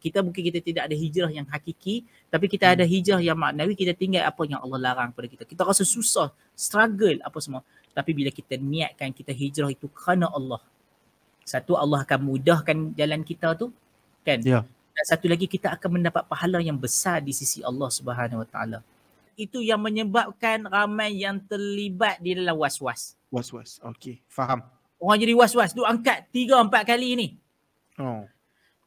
Kita mungkin kita tidak ada hijrah yang hakiki, tapi kita ada hijrah yang maknawi. Kita tinggal apa yang Allah larang pada kita. Kita rasa susah, struggle apa semua. Tapi bila kita niatkan kita hijrah itu kerana Allah, satu, Allah akan mudahkan jalan kita tu kan. Ya. Dan satu lagi, kita akan mendapat pahala yang besar di sisi Allah Subhanahu Wa Taala. Itu yang menyebabkan ramai yang terlibat di dalam was-was. Was-was. Okey, faham. Orang jadi was-was, duk angkat 3-4 kali ni. Oh.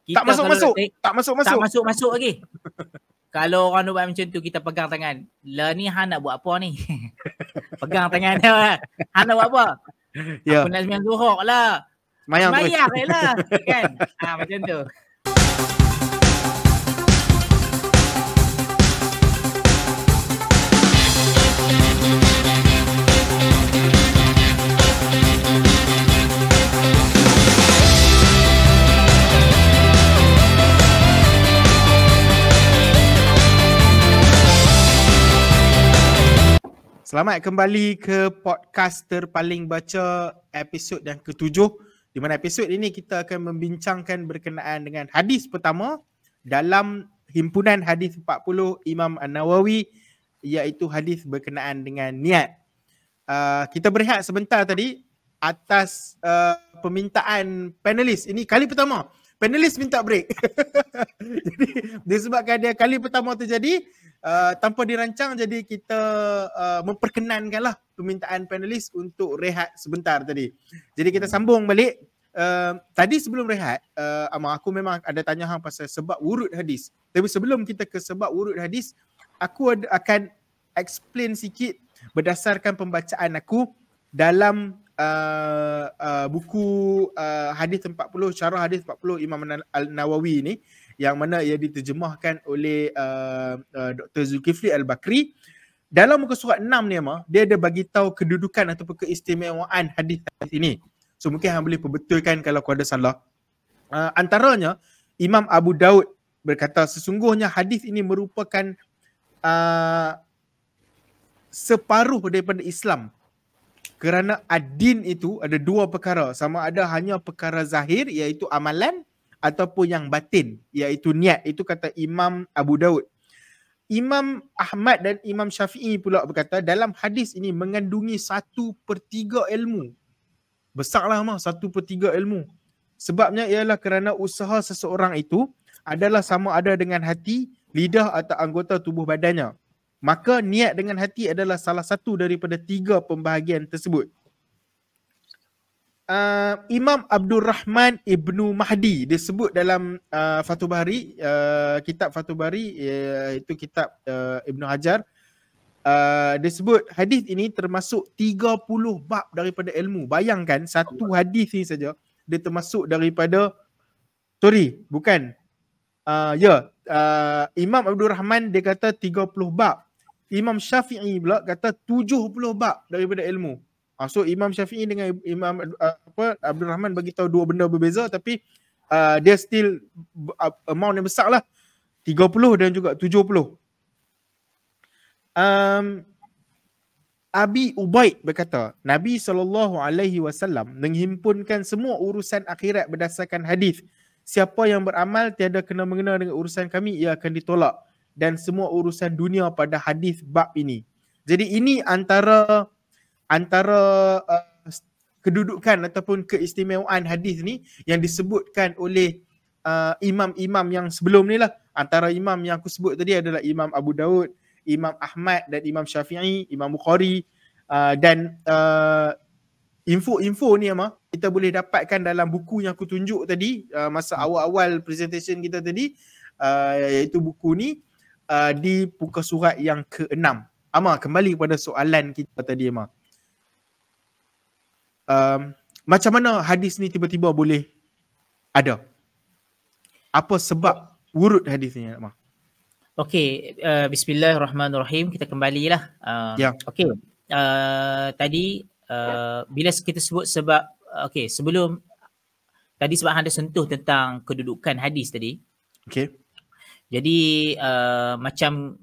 Kita Tak masuk-masuk. Tak masuk-masuk. Tak masuk-masuk lagi. Kalau orang buat macam tu, kita pegang tangan. Lah ni Han nak buat apa ni? Pegang tangan dia. Han nak buat apa? Ya. Aku nak sembahyang zuhur lah. Mayang Mayang lah. Kan? Macam tu. Selamat kembali ke podcast terpaling baca episod yang ke-7, di mana episod ini kita akan membincangkan berkenaan dengan hadis pertama dalam himpunan hadis 40 Imam An-Nawawi, iaitu hadis berkenaan dengan niat. Kita berehat sebentar tadi atas permintaan panelis. Ini kali pertama panelis minta break. Jadi disebabkan dia kali pertama terjadi tanpa dirancang, jadi kita memperkenankanlah permintaan panelis untuk rehat sebentar tadi. Jadi kita sambung balik. Tadi sebelum rehat, Amar, aku memang ada tanya hang pasal sebab wurud hadis. Tapi sebelum kita ke sebab wurud hadis, aku akan explain sikit berdasarkan pembacaan aku dalam buku hadis 40, syarah hadis 40 Imam Al-Nawawi ni, yang mana ia diterjemahkan oleh Dr. Zulkifli Al-Bakri. Dalam muka surat 6 ni, dia ada bagi tahu kedudukan ataupun keistimewaan hadis ini. So mungkin hang boleh perbetulkan kalau aku ada salah. Antaranya, Imam Abu Daud berkata sesungguhnya hadis ini merupakan separuh daripada Islam. Kerana ad-din itu ada dua perkara, sama ada hanya perkara zahir iaitu amalan, ataupun yang batin iaitu niat. Itu kata Imam Abu Daud. Imam Ahmad dan Imam Syafi'i pula berkata dalam hadis ini mengandungi 1/3 ilmu. Besarlah 1/3 ilmu. Sebabnya ialah kerana usaha seseorang itu adalah sama ada dengan hati, lidah atau anggota tubuh badannya. Maka niat dengan hati adalah salah satu daripada 3 pembahagian tersebut. Imam Abdul Rahman Ibnu Mahdi disebut dalam Fathul Bari, kitab Fathul Bari, itu kitab Ibnu Hajar. Disebut hadis ini termasuk 30 bab daripada ilmu. Bayangkan satu hadis ni saja dia termasuk daripada Imam Abdul Rahman dia kata 30 bab. Imam Syafi'i pula kata 70 bab daripada ilmu. So Imam Syafi'i dengan Imam Abdul Rahman bagi tahu dua benda berbeza, tapi dia still amount yang besar lah, 30 dan juga 70. Abi Ubaid berkata Nabi SAW menghimpunkan semua urusan akhirat berdasarkan hadis. Siapa yang beramal tiada kena mengena dengan urusan kami, ia akan ditolak, dan semua urusan dunia pada hadis bab ini. Jadi ini antara kedudukan ataupun keistimewaan hadis ni yang disebutkan oleh imam-imam yang sebelum ni lah. Antara imam yang aku sebut tadi adalah Imam Abu Daud, Imam Ahmad dan Imam Syafi'i, Imam Bukhari, dan info-info ni kita boleh dapatkan dalam buku yang aku tunjuk tadi masa awal-awal presentation kita tadi, iaitu buku ni di muka surat yang ke-6. Amar, kembali kepada soalan kita tadi, Amar. Macam mana hadis ni tiba-tiba boleh ada? Apa sebab wurud hadis ni, Amar? Okey, bismillahirrahmanirrahim. Kita kembalilah. Okey, tadi bila kita sebut sebab, okey, sebelum tadi sebab anda sentuh tentang kedudukan hadis tadi. Okey. Jadi macam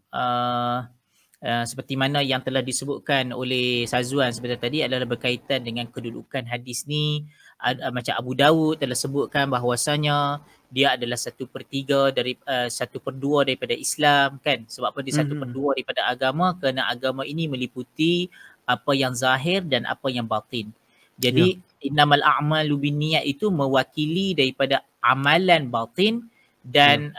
seperti mana yang telah disebutkan oleh Sazuan sebentar tadi adalah berkaitan dengan kedudukan hadis ni, macam Abu Dawud telah sebutkan bahawasanya dia adalah 1/3 dari 1/2 daripada Islam kan. Sebab apa dia 1/2 daripada agama? Kerana agama ini meliputi apa yang zahir dan apa yang batin. Jadi innamal a'malu binniyat itu mewakili daripada amalan batin dan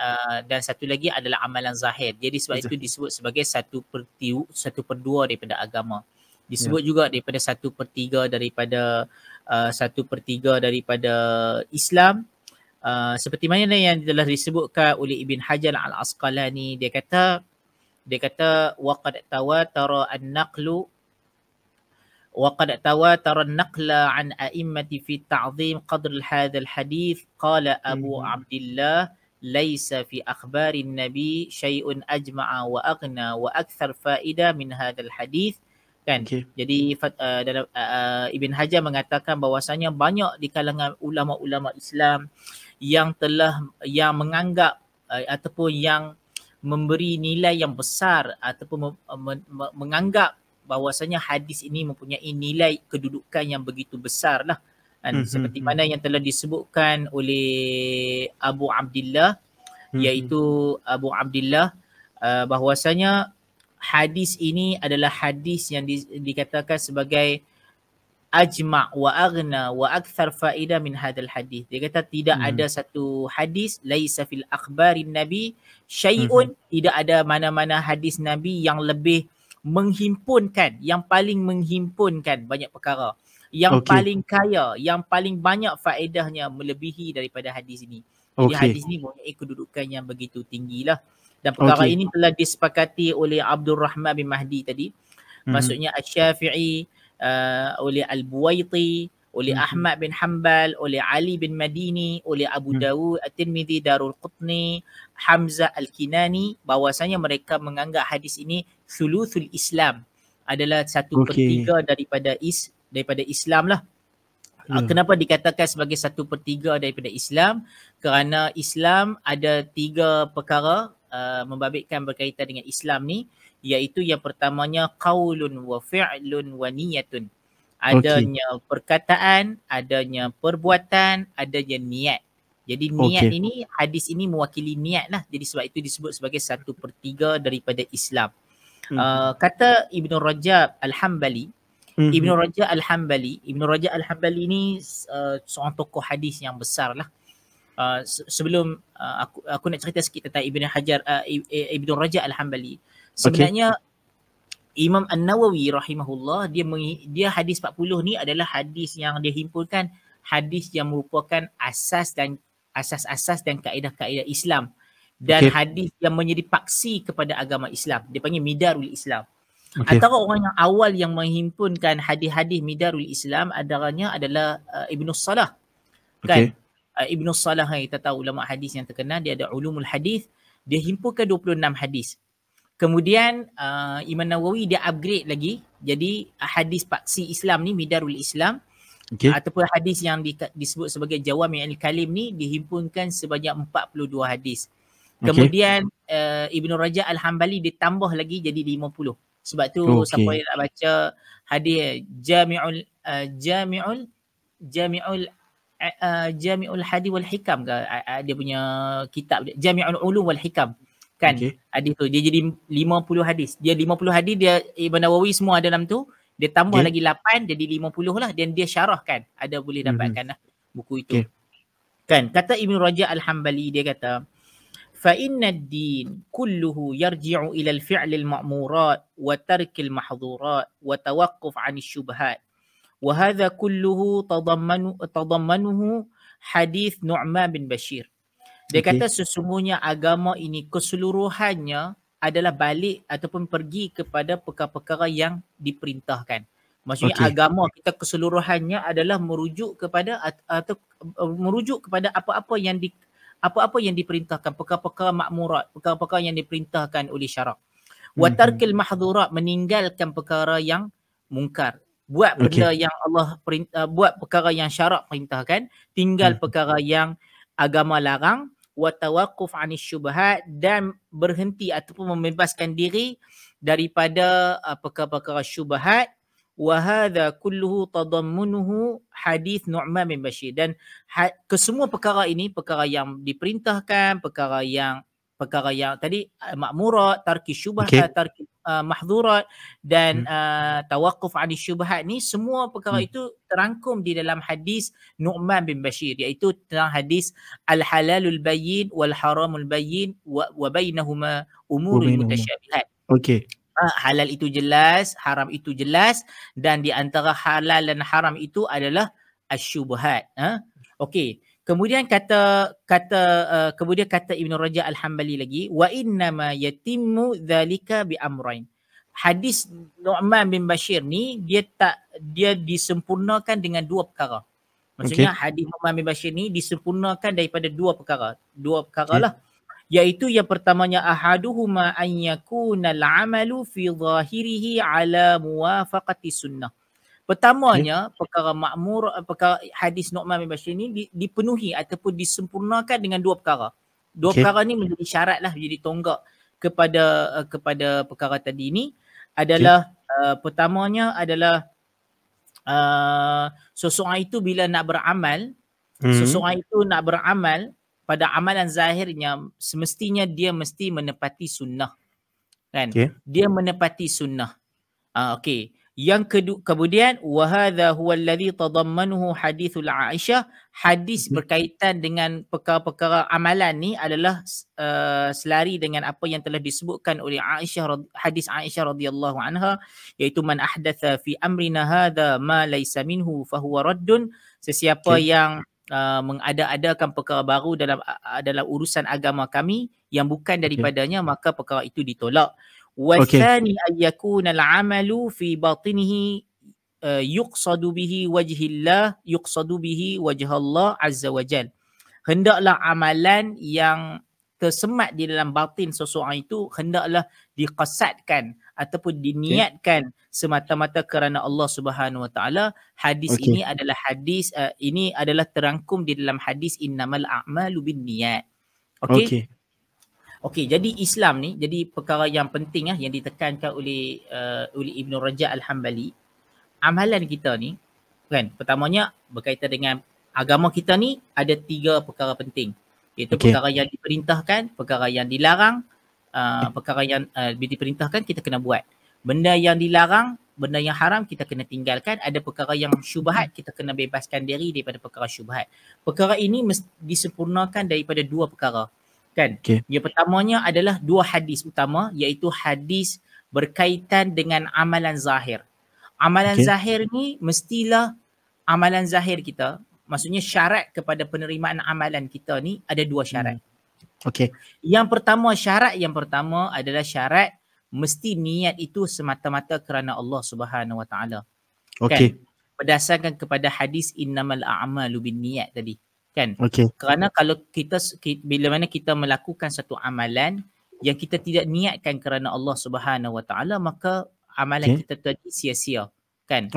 satu lagi adalah amalan zahir. Jadi sebab itu disebut sebagai 1/2 daripada agama. Disebut juga daripada 1/3 daripada 1/3 daripada Islam. Seperti mana yang telah disebutkan oleh Ibn Hajar Al-Asqalani, dia kata waqad tawatara an-naqlu وقد تواتر النقل عن أئمة في تعظيم قدر هذا الحديث قال أبو عبد الله ليس في أخبار النبي شيء أجمع وأغنى وأكثر فائدة من هذا الحديث kan. Jadi dalam Ibn Hajar mengatakan bahawasanya banyak di kalangan ulama-ulama Islam yang menganggap ataupun yang memberi nilai yang besar ataupun menganggap bahawasanya hadis ini mempunyai nilai kedudukan yang begitu besar lah kan. Seperti mana yang telah disebutkan oleh Abu Abdillah, iaitu Abu Abdillah bahawasanya hadis ini adalah hadis yang dikatakan sebagai ajma' wa aghna wa akthar faedah min hadal hadis. Dia kata tidak ada satu hadis laisa fil akhbarin nabi syai'un, tidak ada mana-mana hadis nabi yang lebih menghimpunkan, yang paling menghimpunkan banyak perkara, yang paling kaya, yang paling banyak faedahnya melebihi daripada hadis ini. Jadi hadis ini mempunyai kedudukan yang begitu tinggilah. Dan perkara ini telah disepakati oleh Abdul Rahman bin Mahdi tadi, maksudnya Asy-Syafi'i, oleh Al-Buwaiti, oleh Ahmad bin Hanbal, oleh Ali bin Madini, oleh Abu Dawud, At-Tirmidzi, Darul Qutni, Hamzah Al-Kinani, bahwasanya mereka menganggap hadis ini thuluthul Islam, adalah 1/3 daripada Islam lah. Kenapa dikatakan sebagai 1/3 daripada Islam? Kerana Islam ada 3 perkara membabitkan berkaitan dengan Islam ni, iaitu yang pertamanya qaulun wa fi'lun wa niyatun. Adanya perkataan, adanya perbuatan, adanya niat. Jadi niat ini, hadis ini mewakili niat lah. Jadi sebab itu disebut sebagai 1/3 daripada Islam. Kata Ibn Rajab Al-Hambali, Ibn Rajab Al-Hambali ni seorang tokoh hadis yang besar lah. Sebelum aku nak cerita sikit tentang Ibn Rajab Al-Hambali. Sebenarnya Imam An-Nawawi rahimahullah, dia hadis 40 ni adalah hadis yang dia himpunkan, hadis yang merupakan asas-asas dan kaedah-kaedah Islam, dan hadis yang menjadi paksi kepada agama Islam. Dia panggil Midarul Islam. Antara orang yang awal yang menghimpunkan hadis-hadis Midarul Islam adalah Ibn Salah. Kan? Ibn Salah, kita tahu ulama hadis yang terkenal, dia ada Ulumul Hadis, dia himpunkan 26 hadis. Kemudian Imam Nawawi dia upgrade lagi, jadi hadis paksi Islam ni, Midarul Islam, ataupun hadis yang disebut sebagai Jawami'ul Kalim ni dihimpunkan sebanyak 42 hadis. Kemudian Ibn Rajab Al-Hambali ditambah lagi jadi 50. Sebab tu siapa yang nak baca hadis Jami'ul Hadis wal Hikam ke, dia punya kitab Jami'ul Ulum wal Hikam kan, hadis tu dia jadi 50 hadis. Dia 50 hadis, dia Ibn Nawawi semua ada dalam tu, dia tambah lagi 8 jadi 50 lah, dan dia syarahkan, ada boleh dapatkan lah buku itu. Kan, kata Ibn Rajab Al-Hambali, dia kata fa inna ad-din kulluhu yarji'u ila al-fi'l al-ma'murat wa tark al-mahdhurat wa tawaqquf 'an asy-syubhat wa hadha kulluhu tadammanuhu hadis Nu'man bin Bashir. Dia kata sesungguhnya agama ini keseluruhannya adalah balik ataupun pergi kepada perkara-perkara yang diperintahkan. Maksudnya agama kita keseluruhannya adalah merujuk kepada atau merujuk kepada apa-apa yang diperintahkan, perkara-perkara makmurat, perkara-perkara yang diperintahkan oleh syarak. Wa tarkil mahdhurat, meninggalkan perkara yang mungkar. Buat benda yang Allah buat perkara yang syarak perintahkan, tinggal perkara yang agama larang. Wa tawaqquf 'anis syubhat, dan berhenti ataupun membebaskan diri daripada perkara-perkara syubhat. wa hadha kulluhu tadammunuhu hadis Nu'man bin Bashir. Dan kesemua perkara ini perkara yang diperintahkan, perkara yang tadi ma'murat, tarki syubhat, tarki mahdhurat dan tawaqquf 'ani syubhat ni, semua perkara itu terangkum di dalam hadis Nu'man bin Bashir, iaitu tentang hadis al-halalul bayyin wal haramul bayyin wa bainahuma umurul mutasyabihat. Okey. Halal itu jelas, haram itu jelas, dan di antara halal dan haram itu adalah asyubhat. Okey. Kemudian kata Ibn Rajab Al-Hambali lagi, wa innama yatimmu dzalika bi amrain. Hadis Nu'man bin Bashir ni dia disempurnakan dengan dua perkara. Maksudnya hadis Nu'man bin Bashir ni disempurnakan daripada dua perkara. Dua perkara lah. Iaitu yang pertamanya ahaduhuma an yakuna al-amalu fi zahirihi ala muwafaqati sunnah. Pertamanya perkara perkara hadis Nu'man bin Bashir ni dipenuhi ataupun disempurnakan dengan dua perkara. Dua perkara ni menjadi syarat lah, menjadi tonggak kepada perkara tadi ni adalah pertamanya adalah seseorang itu bila nak beramal, seseorang itu nak beramal pada amalan zahirnya semestinya dia mesti menepati sunnah, kan? Dia menepati sunnah. Okey. Yang kedua, kemudian wa hadha huwa alladhi tadammanuhu hadithul Aisyah. Hadis berkaitan dengan perkara-perkara amalan ni adalah selari dengan apa yang telah disebutkan oleh Aisyah, hadis Aisyah radhiyallahu anha, iaitu man ahdatha fi amrina hadha ma laysa minhu fahuwa raddun. Sesiapa yang mengada-adakan perkara baru dalam urusan agama kami yang bukan daripadanya, maka perkara itu ditolak. Wa tsani ay yakuna al-amalu fi batinihi yuqsadu bihi wajhillah, yuqsadu bihi wajhallah azza wajal. Hendaklah amalan yang tersemat di dalam batin seseorang itu hendaklah diqasadkan ataupun diniatkan semata-mata kerana Allah Subhanahu Wa Taala. Hadis ini adalah ini adalah terangkum di dalam hadis innamal a'malu binniyat. Okey, jadi Islam ni jadi perkara yang penting yang ditekankan oleh Ibn Rajab Al-Hambali. Amalan kita ni kan, pertamanya berkaitan dengan agama kita ni ada tiga perkara penting, iaitu perkara yang diperintahkan, perkara yang dilarang. Perkara yang diperintahkan kita kena buat, benda yang dilarang, benda yang haram kita kena tinggalkan. Ada perkara yang syubhat, kita kena bebaskan diri daripada perkara syubhat. Perkara ini disempurnakan daripada dua perkara, kan? Yang pertamanya adalah dua hadis utama, iaitu hadis berkaitan dengan amalan zahir. Amalan zahir ni mestilah amalan zahir kita, maksudnya syarat kepada penerimaan amalan kita ni ada dua syarat. Syarat yang pertama adalah syarat mesti niat itu semata-mata kerana Allah Subhanahu Wa Taala. Kan? Berdasarkan kepada hadis innamal a'malu binniyat tadi, kan? Kerana kalau bila mana kita melakukan satu amalan yang kita tidak niatkan kerana Allah Subhanahu Wa Taala, maka amalan kita tadi sia-sia, kan?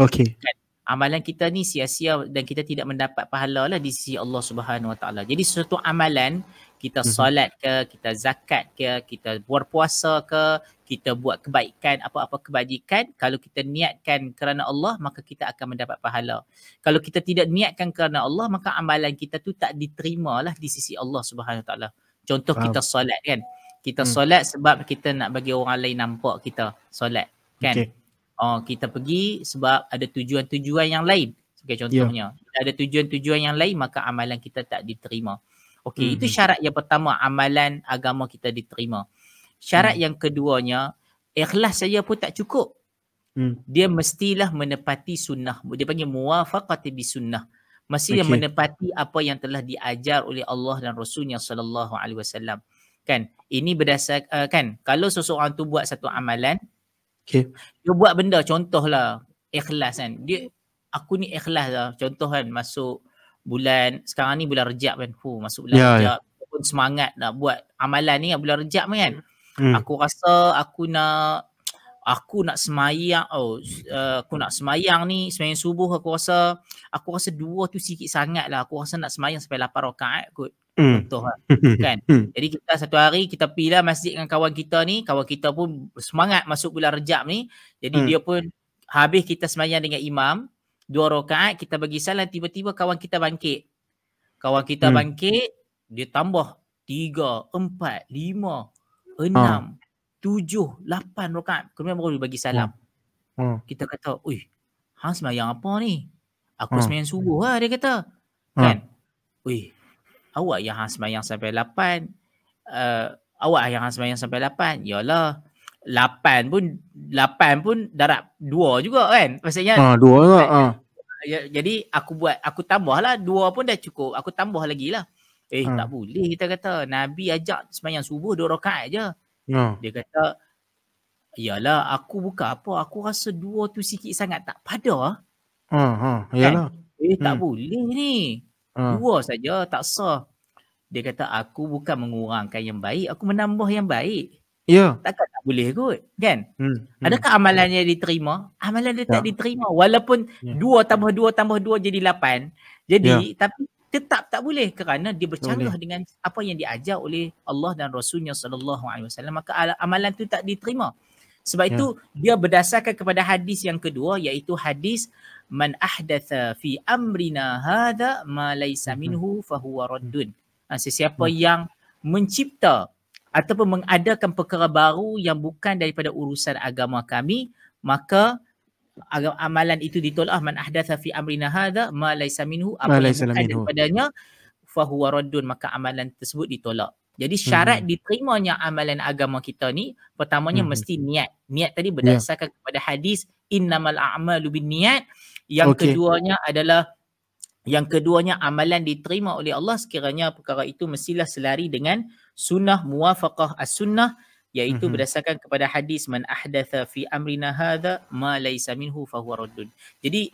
Amalan kita ni sia-sia dan kita tidak mendapat pahala lah di sisi Allah Subhanahu Wa Taala. Jadi suatu amalan, kita solat ke, kita zakat ke, kita berpuasa ke, kita buat kebaikan, apa-apa kebajikan, kalau kita niatkan kerana Allah, maka kita akan mendapat pahala. Kalau kita tidak niatkan kerana Allah, maka amalan kita tu tak diterima lah di sisi Allah Subhanahu Wa Taala. Contoh kita solat, kan? Kita solat sebab kita nak bagi orang lain nampak kita solat, kan? Kita pergi sebab ada tujuan-tujuan yang lain. Sebagai contohnya, ada tujuan-tujuan yang lain, maka amalan kita tak diterima. Itu syarat yang pertama, amalan agama kita diterima. Syarat yang keduanya, ikhlas saja pun tak cukup. Dia mestilah menepati sunnah. Dia panggil muwafaqati bisunnah. Mestilah menepati apa yang telah diajar oleh Allah dan Rasulnya sallallahu alaihi wasallam. Kan? Ini berdasarkan, kan, kalau seseorang tu buat satu amalan, dia buat benda, contohlah ikhlas, kan. Aku ni ikhlas lah. Contoh kan, masuk bulan, sekarang ni bulan Rejab kan. Masuk bulan Rejab. Pun semangat nak buat amalan ni bulan Rejab kan. Aku rasa aku nak semayang. Aku nak semayang ni, semayang subuh aku rasa 2 tu sikit sangat lah. Aku rasa nak semayang sampai 8 rakaat kot. Contoh lah. Kan. Jadi kita satu hari kita pergi lah masjid dengan kawan kita ni. Kawan kita pun semangat masuk bulan Rejab ni. Jadi dia pun habis kita sembahyang dengan imam 2 rakaat, kita bagi salam, tiba-tiba kawan kita bangkit. Kawan kita bangkit, dia tambah 3, 4, 5, 6, 7, 8 rakaat. Kemudian baru dia bagi salam. Kita kata, "Ui, hang sembahyang apa ni?" "Aku sembahyang subuh lah," dia kata. Kan? "Ui, awak yang hang sembahyang sampai 8, awak yang hang sembahyang sampai 8. Yalah, 8 pun darab 2 juga kan. Maksudnya 2 juga. Jadi aku tambahlah 2 pun dah cukup. Aku tambah lagi lah. Tak boleh, kita kata. Nabi ajak sembahyang subuh 2 rakaat je. Dia kata, "Yalah, aku bukan apa. Aku rasa 2 tu sikit sangat tak pada." Yalah. Tak boleh ni. 2 saja tak sah. Dia kata, "Aku bukan mengurangkan yang baik, aku menambah yang baik." Ya. Takkan tak boleh kot, kan? Adakah amalannya diterima? Amalan dia tak diterima. Walaupun 2 tambah 2 tambah 2 jadi 8. Jadi, tapi tetap tak boleh kerana dia bercanggah dengan apa yang diajar oleh Allah dan Rasulnya SAW. Maka amalan tu tak diterima. Sebab itu, dia berdasarkan kepada hadis yang kedua, iaitu hadis man ahdatha fi amrina hadha ma laysa minhu fahuwa raddun. Sesiapa yang mencipta ataupun mengadakan perkara baru yang bukan daripada urusan agama kami, maka amalan itu ditolak. Man ahdatha fi amrina hadha ma laysa minhu, apa yang bukan daripadanya, fahuwa raddun, maka amalan tersebut ditolak. Jadi syarat diterimanya amalan agama kita ni, pertamanya mesti niat. Niat tadi berdasarkan kepada hadis innamal a'malu binniyat. Yang keduanya amalan diterima oleh Allah sekiranya perkara itu mestilah selari dengan sunnah, muwafaqah as-sunnah, iaitu berdasarkan kepada hadis man ahdatha fi amrina hadha ma laysa minhu fahuwa raddun. Jadi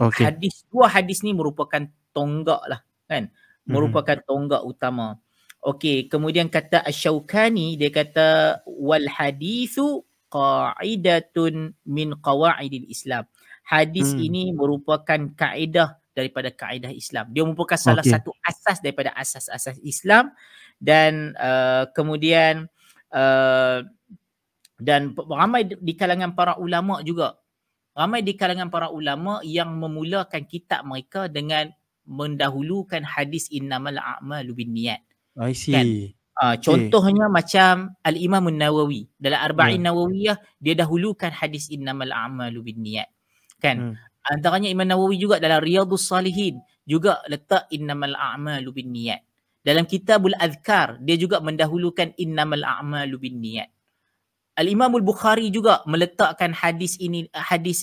dua hadis ni merupakan tonggak lah, kan? Merupakan tonggak utama. Okey, kemudian kata Asy-Syaukani, dia kata wal haditsu qa'idatun min qawaidil Islam. Hadis ini merupakan kaedah daripada kaedah Islam. Dia merupakan salah satu asas daripada asas-asas Islam, dan kemudian dan ramai di kalangan para ulama juga. Ramai di kalangan para ulama yang memulakan kitab mereka dengan mendahulukan hadis innamal a'malu binniyat. I see. Kan? Contohnya macam Al-Imam An-Nawawi dalam Arba'in Nawawiyah, dia dahulukan hadis innamal a'malu binniyat. Kan? Antaranya Imam Nawawi juga dalam Riyadhus Salihin juga letak innamal a'malu binniyat. Dalam Kitabul Adhkar dia juga mendahulukan innamal a'malu binniyat. Al-Imam Al-Bukhari juga meletakkan hadis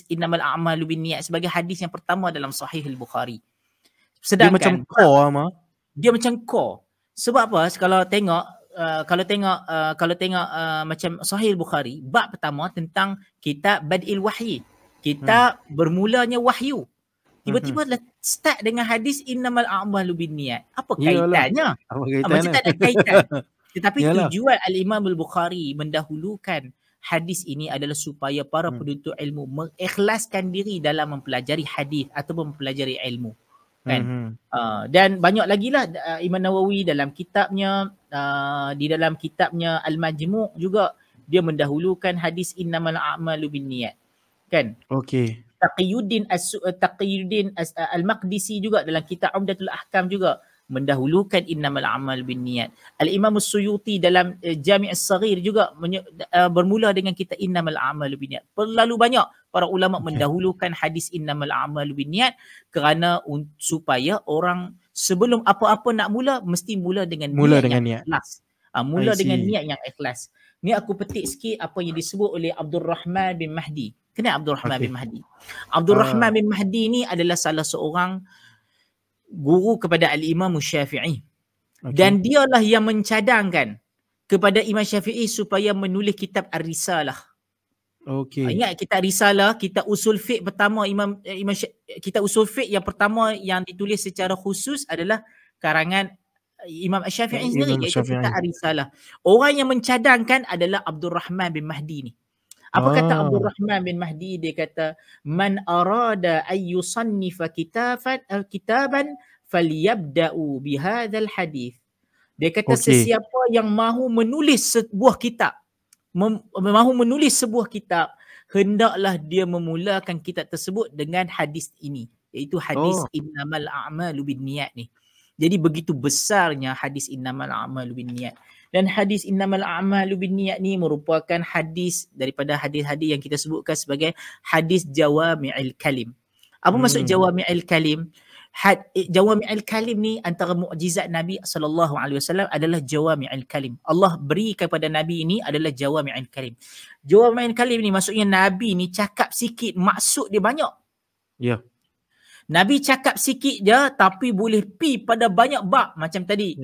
innamal a'malu binniyat sebagai hadis yang pertama dalam Sahih Al-Bukhari. Sedangkan dia macam core. Sebab apa? Kalau tengok macam Sahih Al-Bukhari, bab pertama tentang kitab Bad'il Wahyi. Kita bermulanya wahyu. Tiba-tiba start dengan hadis innamal a'malu binniyat. Apa kaitannya? Macam tak ada kaitan. Tetapi tujuan Al-Imam Al-Bukhari mendahulukan hadis ini adalah supaya para penuntut ilmu mengikhlaskan diri dalam mempelajari hadis ataupun mempelajari ilmu. Kan? Dan banyak lagi lah Imam Nawawi dalam kitabnya, di dalam kitabnya Al-Majmu' juga dia mendahulukan hadis innamal a'malu binniyat. Kan? Okey. Taqiyuddin Al-Maqdisi juga dalam kitab Umdatul Ahkam juga mendahulukan innamal a'mal binniyat. Al-Imam As-Suyuti dalam Jami' As-Saghir juga bermula dengan kita innamal a'malu binniyat. Terlalu banyak para ulama mendahulukan hadis innamal a'malu binniyat kerana supaya orang sebelum apa-apa nak mula mesti mula dengan niat yang ikhlas. Mula dengan niat yang ikhlas. Ni aku petik sikit apa yang disebut oleh Abdul Rahman bin Mahdi. Kenapa Abdul Rahman bin Mahdi? Abdul Rahman bin Mahdi ni adalah salah seorang guru kepada Al-Imam Syafi'i. Dan dialah yang mencadangkan kepada Imam Syafi'i supaya menulis kitab Ar-Risalah. Ingat kitab Risalah, kitab usul fiqh pertama kitab usul fiqh yang pertama yang ditulis secara khusus adalah karangan Imam Syafi'i sendiri, iaitu kitab Ar-Risalah. Orang yang mencadangkan adalah Abdul Rahman bin Mahdi ni. Apa kata Abdul Rahman bin Mahdi? Dia kata, man arada ayyusannifa kitaban falyabda'u bihadzal hadis. Dia kata sesiapa yang mahu menulis sebuah kitab, hendaklah dia memulakan kitab tersebut dengan hadis ini, iaitu hadis Oh. innamal a'malu binniyat ni. Jadi begitu besarnya hadis innamal a'malu binniyat. Dan hadis innamal a'malu binniyat ni merupakan hadis daripada hadis-hadis yang kita sebutkan sebagai hadis jawami'il kalim. Apa maksud jawami'il kalim? Jawami'il kalim ni antara mukjizat Nabi SAW adalah jawami'il kalim. Allah beri kepada Nabi ini adalah jawami'il kalim. Jawami'il kalim ni maksudnya Nabi ni cakap sikit, maksud dia banyak. Ya. Nabi cakap sikit je tapi boleh pi pada banyak bab. Macam tadi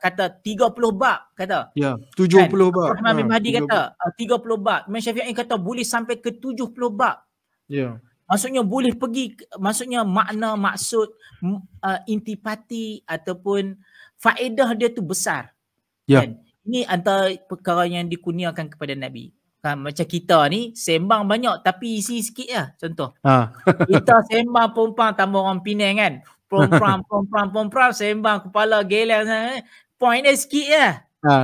kata 30 bab kata. Ya, 70 bab. Rahman bin Mahdi kata 30 bab. Imam Syafi'i kata boleh sampai ke 70 bab. Ya. Maksudnya boleh pergi, maksudnya makna, maksud, intipati ataupun faedah dia tu besar. Ya. Kan? Ini antara perkara yang dikurniakan kepada Nabi. Kan? Macam kita ni sembang banyak tapi isi sikit lah. Contoh. Kita sembang perempuan tambah orang Penang kan. Perempuan sembang kepala geleng sana. Point dia sikit lah.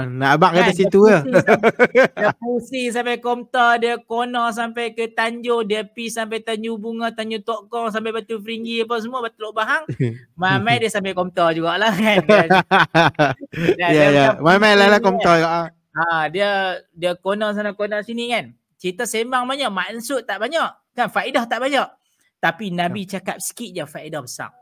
Nak abang kata situ lah. Dia pusing sampai Komtar, dia corner sampai ke Tanjung, dia pergi sampai Tanjung Bunga, Tanjung Tok Kong, sampai Batu Feringgi apa semua, Batu Lok Bahang. Mamai dia sampai Komtar jugalah kan. Ya. Mamai lah Komtar juga. Dia corner sana corner sini kan. Cerita sembang banyak, maksud tak banyak. Kan faedah tak banyak. Tapi Nabi cakap sikit je faedah besar.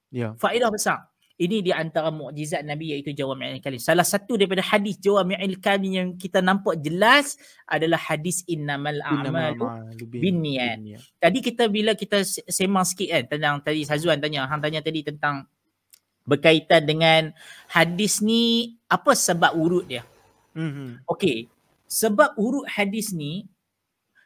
Ya. Faedah besar. Ini di antara mukjizat Nabi iaitu jawami'il kalim. Salah satu daripada hadis jawami'il kalim yang kita nampak jelas adalah hadis innamal a'malu binniyat. Tadi bila kita sembang sikit kan tentang tadi Sazwan hang tanya tadi tentang berkaitan dengan hadis ni, apa sebab urut dia? Okey, sebab urut hadis ni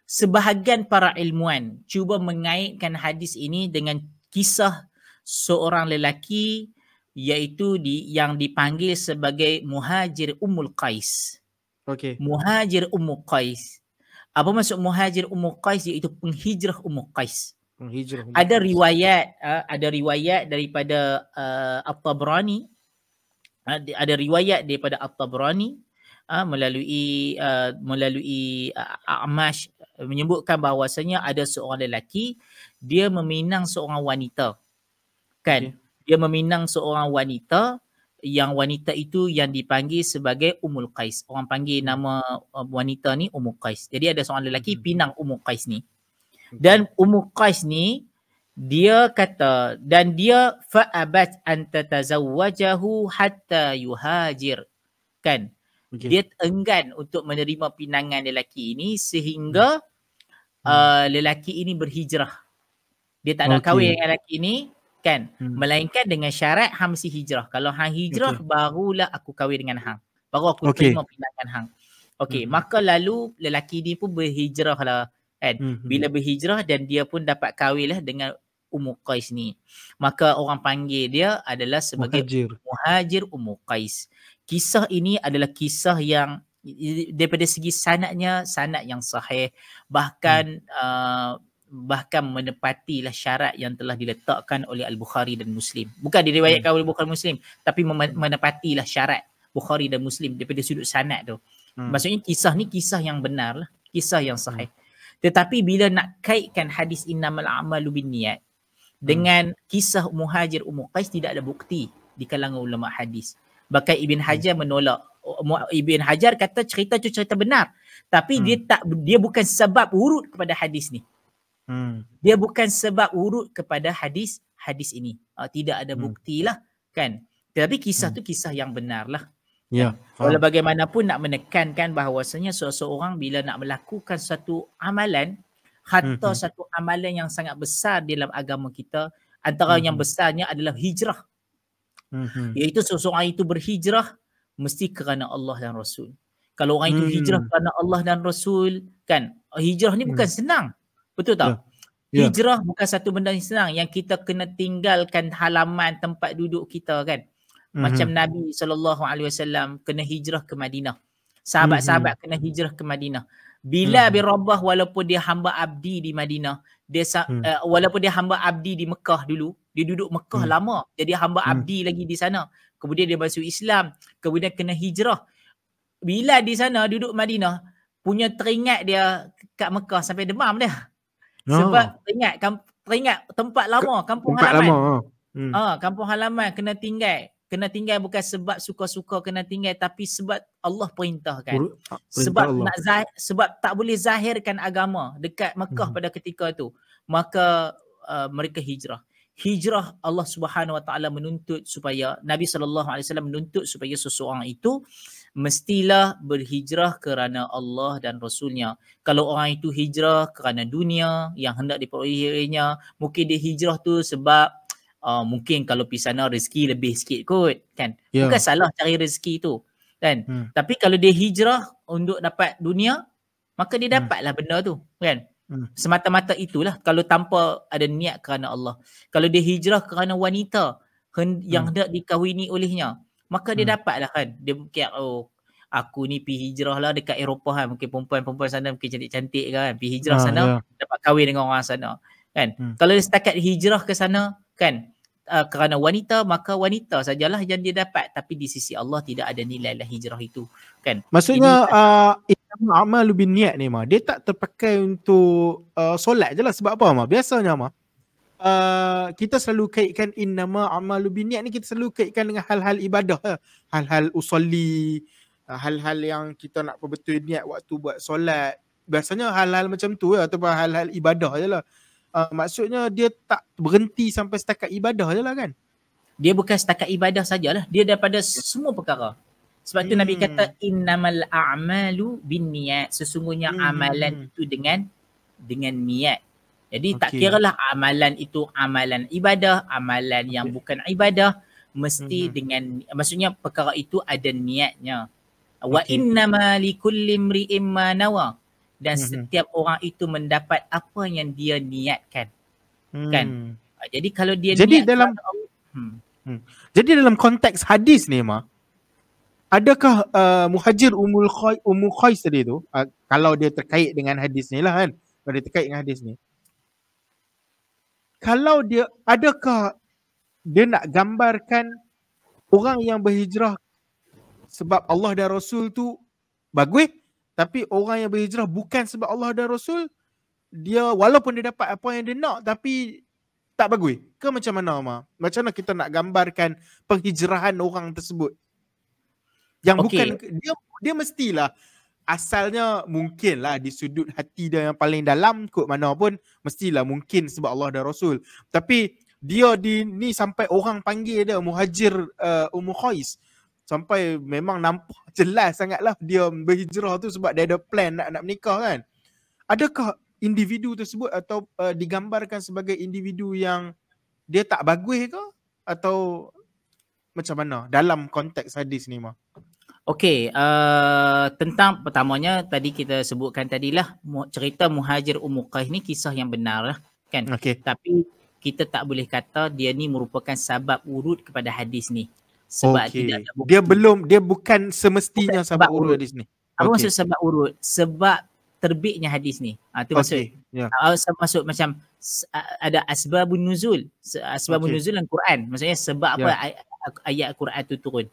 sebahagian para ilmuan cuba mengaitkan hadis ini dengan kisah seorang lelaki iaitu yang dipanggil sebagai Muhajir Ummul Qais. Okey. Muhajir Ummul Qais. Apa maksud Muhajir Ummul Qais? Iaitu penghijrah Ummul Qais. Ada riwayat daripada At-Tabrani. Ada riwayat daripada At-Tabrani melalui A'mash menyebutkan bahawasanya ada seorang lelaki, dia meminang seorang wanita. Kan? Okay. Dia meminang seorang wanita, yang wanita itu yang dipanggil sebagai Ummul Qais. Orang panggil nama wanita ni Ummul Qais. Jadi ada seorang lelaki pinang Ummul Qais ni. Dan Ummul Qais ni dia kata, dan dia fa'abat an tatazawwajahu hatta yuhajir. Kan? Okay. Dia enggan untuk menerima pinangan lelaki ini sehingga lelaki ini berhijrah. Dia tak nak kahwin dengan lelaki ini. Kan? Melainkan dengan syarat hang mesti hijrah. Kalau hang hijrah, barulah aku kahwin dengan hang. Baru aku terima pinangan hang. Okey, maka lalu lelaki ni pun berhijrah lah. Kan? Bila berhijrah dan dia pun dapat kahwin lah dengan Ummul Qais ni. Maka orang panggil dia adalah sebagai Muhajir Ummul Qais. Kisah ini adalah kisah yang daripada segi sanadnya, sanad yang sahih. Bahkan menepatilah syarat yang telah diletakkan oleh Al-Bukhari dan Muslim. Bukan diriwayatkan oleh Bukhari Muslim, tapi menepatilah syarat Bukhari dan Muslim daripada sudut sanad tu. Maksudnya kisah ni kisah yang benar lah, kisah yang sahih. Tetapi bila nak kaitkan hadis innamal a'malu binniyat dengan kisah Muhajir Ummul Qais, tidak ada bukti di kalangan ulama hadis. Bahkan Ibn Hajar menolak. Ibn Hajar kata cerita tu cerita benar, tapi dia bukan sebab urut kepada hadis ni. Dia bukan sebab urut kepada hadis ini. Tidak ada bukti lah kan. Tetapi kisah tu kisah yang benar lah. Ya. Walau bagaimanapun nak menekankan bahawasanya seseorang bila nak melakukan satu amalan, hatta satu amalan yang sangat besar dalam agama kita, antara yang besarnya adalah hijrah. Iaitu seseorang itu berhijrah mesti kerana Allah dan Rasul. Kalau orang itu hijrah kerana Allah dan Rasul, kan, hijrah ni bukan senang. Betul tak? Yeah. Hijrah bukan satu benda yang senang, yang kita kena tinggalkan halaman tempat duduk kita kan. Macam Nabi SAW kena hijrah ke Madinah. Sahabat-sahabat kena hijrah ke Madinah. Bilal bin Rabah walaupun dia hamba abdi di Madinah, walaupun dia hamba abdi di Mekah dulu, dia duduk Mekah lama, jadi hamba abdi lagi di sana. Kemudian dia masuk Islam, kemudian kena hijrah. Bilal di sana duduk Madinah, punya teringat dia kat Mekah sampai demam dia. Oh. Sebab teringat tempat lama, kampung Tempat halaman. lama. Kampung halaman kena tinggal bukan sebab suka-suka kena tinggal, tapi sebab Allah perintahkan. Sebab Allah. Sebab tak boleh zahirkan agama dekat Mekah pada ketika itu. Maka mereka hijrah. Hijrah, Allah Subhanahu Wa Taala menuntut supaya Nabi sallallahu alaihi wasallam menuntut supaya seseorang itu mestilah berhijrah kerana Allah dan Rasulnya. Kalau orang itu hijrah kerana dunia yang hendak diperolehinya, mungkin dia hijrah tu sebab mungkin kalau pergi sana rezeki lebih sikit kot kan. Bukan salah cari rezeki tu kan. Tapi kalau dia hijrah untuk dapat dunia, maka dia dapatlah benda tu kan. Semata-mata itulah kalau tanpa ada niat kerana Allah. Kalau dia hijrah kerana wanita yang hendak dikahwini olehnya, maka dia dapatlah kan. Dia mungkin aku ni pergi hijrah lah dekat Eropah kan. Mungkin perempuan-perempuan sana mungkin cantik-cantik kan. Pergi hijrah sana dapat kahwin dengan orang sana kan. Kalau dia setakat hijrah ke sana kan kerana wanita, maka wanita sajalah yang dia dapat. Tapi di sisi Allah tidak ada nilai lah hijrah itu kan. Maksudnya amal bin niat ni dia tak terpakai untuk solat je lah. Sebab apa biasanya kita selalu kaitkan innama amalu bin niat ni, kita selalu kaitkan dengan hal-hal ibadah, hal-hal usolli, hal-hal yang kita nak betul niat waktu buat solat. Biasanya hal-hal macam tu ataupun hal-hal ibadah je lah. Maksudnya dia tak berhenti sampai setakat ibadah je lah kan. Dia bukan setakat ibadah sajalah, dia daripada semua perkara. Sebab tu Nabi kata innamal a'malu binniyat, sesungguhnya amalan itu dengan niat. Jadi tak kiralah amalan itu amalan ibadah, amalan yang bukan ibadah, mesti dengan, maksudnya perkara itu ada niatnya. Wa innama likulli imri'in ma nawa, dan setiap orang itu mendapat apa yang dia niatkan. Kan? Jadi kalau dia jadi dalam konteks hadis ni adakah Muhajir Ummu Qais tadi tu, kalau dia terkait dengan hadis ni lah kan, kalau dia terkait dengan hadis ni, kalau dia, adakah dia nak gambarkan orang yang berhijrah sebab Allah dan Rasul tu bagus, tapi orang yang berhijrah bukan sebab Allah dan Rasul, dia walaupun dia dapat apa yang dia nak tapi tak bagus ke macam mana Macam mana kita nak gambarkan penghijrahan orang tersebut? Yang bukan dia mestilah asalnya mungkinlah di sudut hati dia yang paling dalam kot mana pun mestilah mungkin sebab Allah dan Rasul. Tapi dia ni sampai orang panggil dia Muhajir Ummu Qais, sampai memang nampak jelas sangatlah dia berhijrah tu sebab dia ada plan nak menikah kan. Adakah individu tersebut atau digambarkan sebagai individu yang dia tak bagus ke atau macam mana dalam konteks hadis ni Okey, tentang pertamanya tadi kita sebutkan tadilah cerita Muhajir Ummu Qais ni kisah yang benar lah kan. Tapi kita tak boleh kata dia ni merupakan sebab urut kepada hadis ni. Sebab tidak ada bukti. Dia bukan semestinya sebab urut hadis ni. Apa maksud sebab urut? Sebab terbitnya hadis ni. Tu maksud. Maksud macam ada asbabun nuzul. Asbabun nuzul dalam Quran. Maksudnya sebab apa ayat Quran tu turun.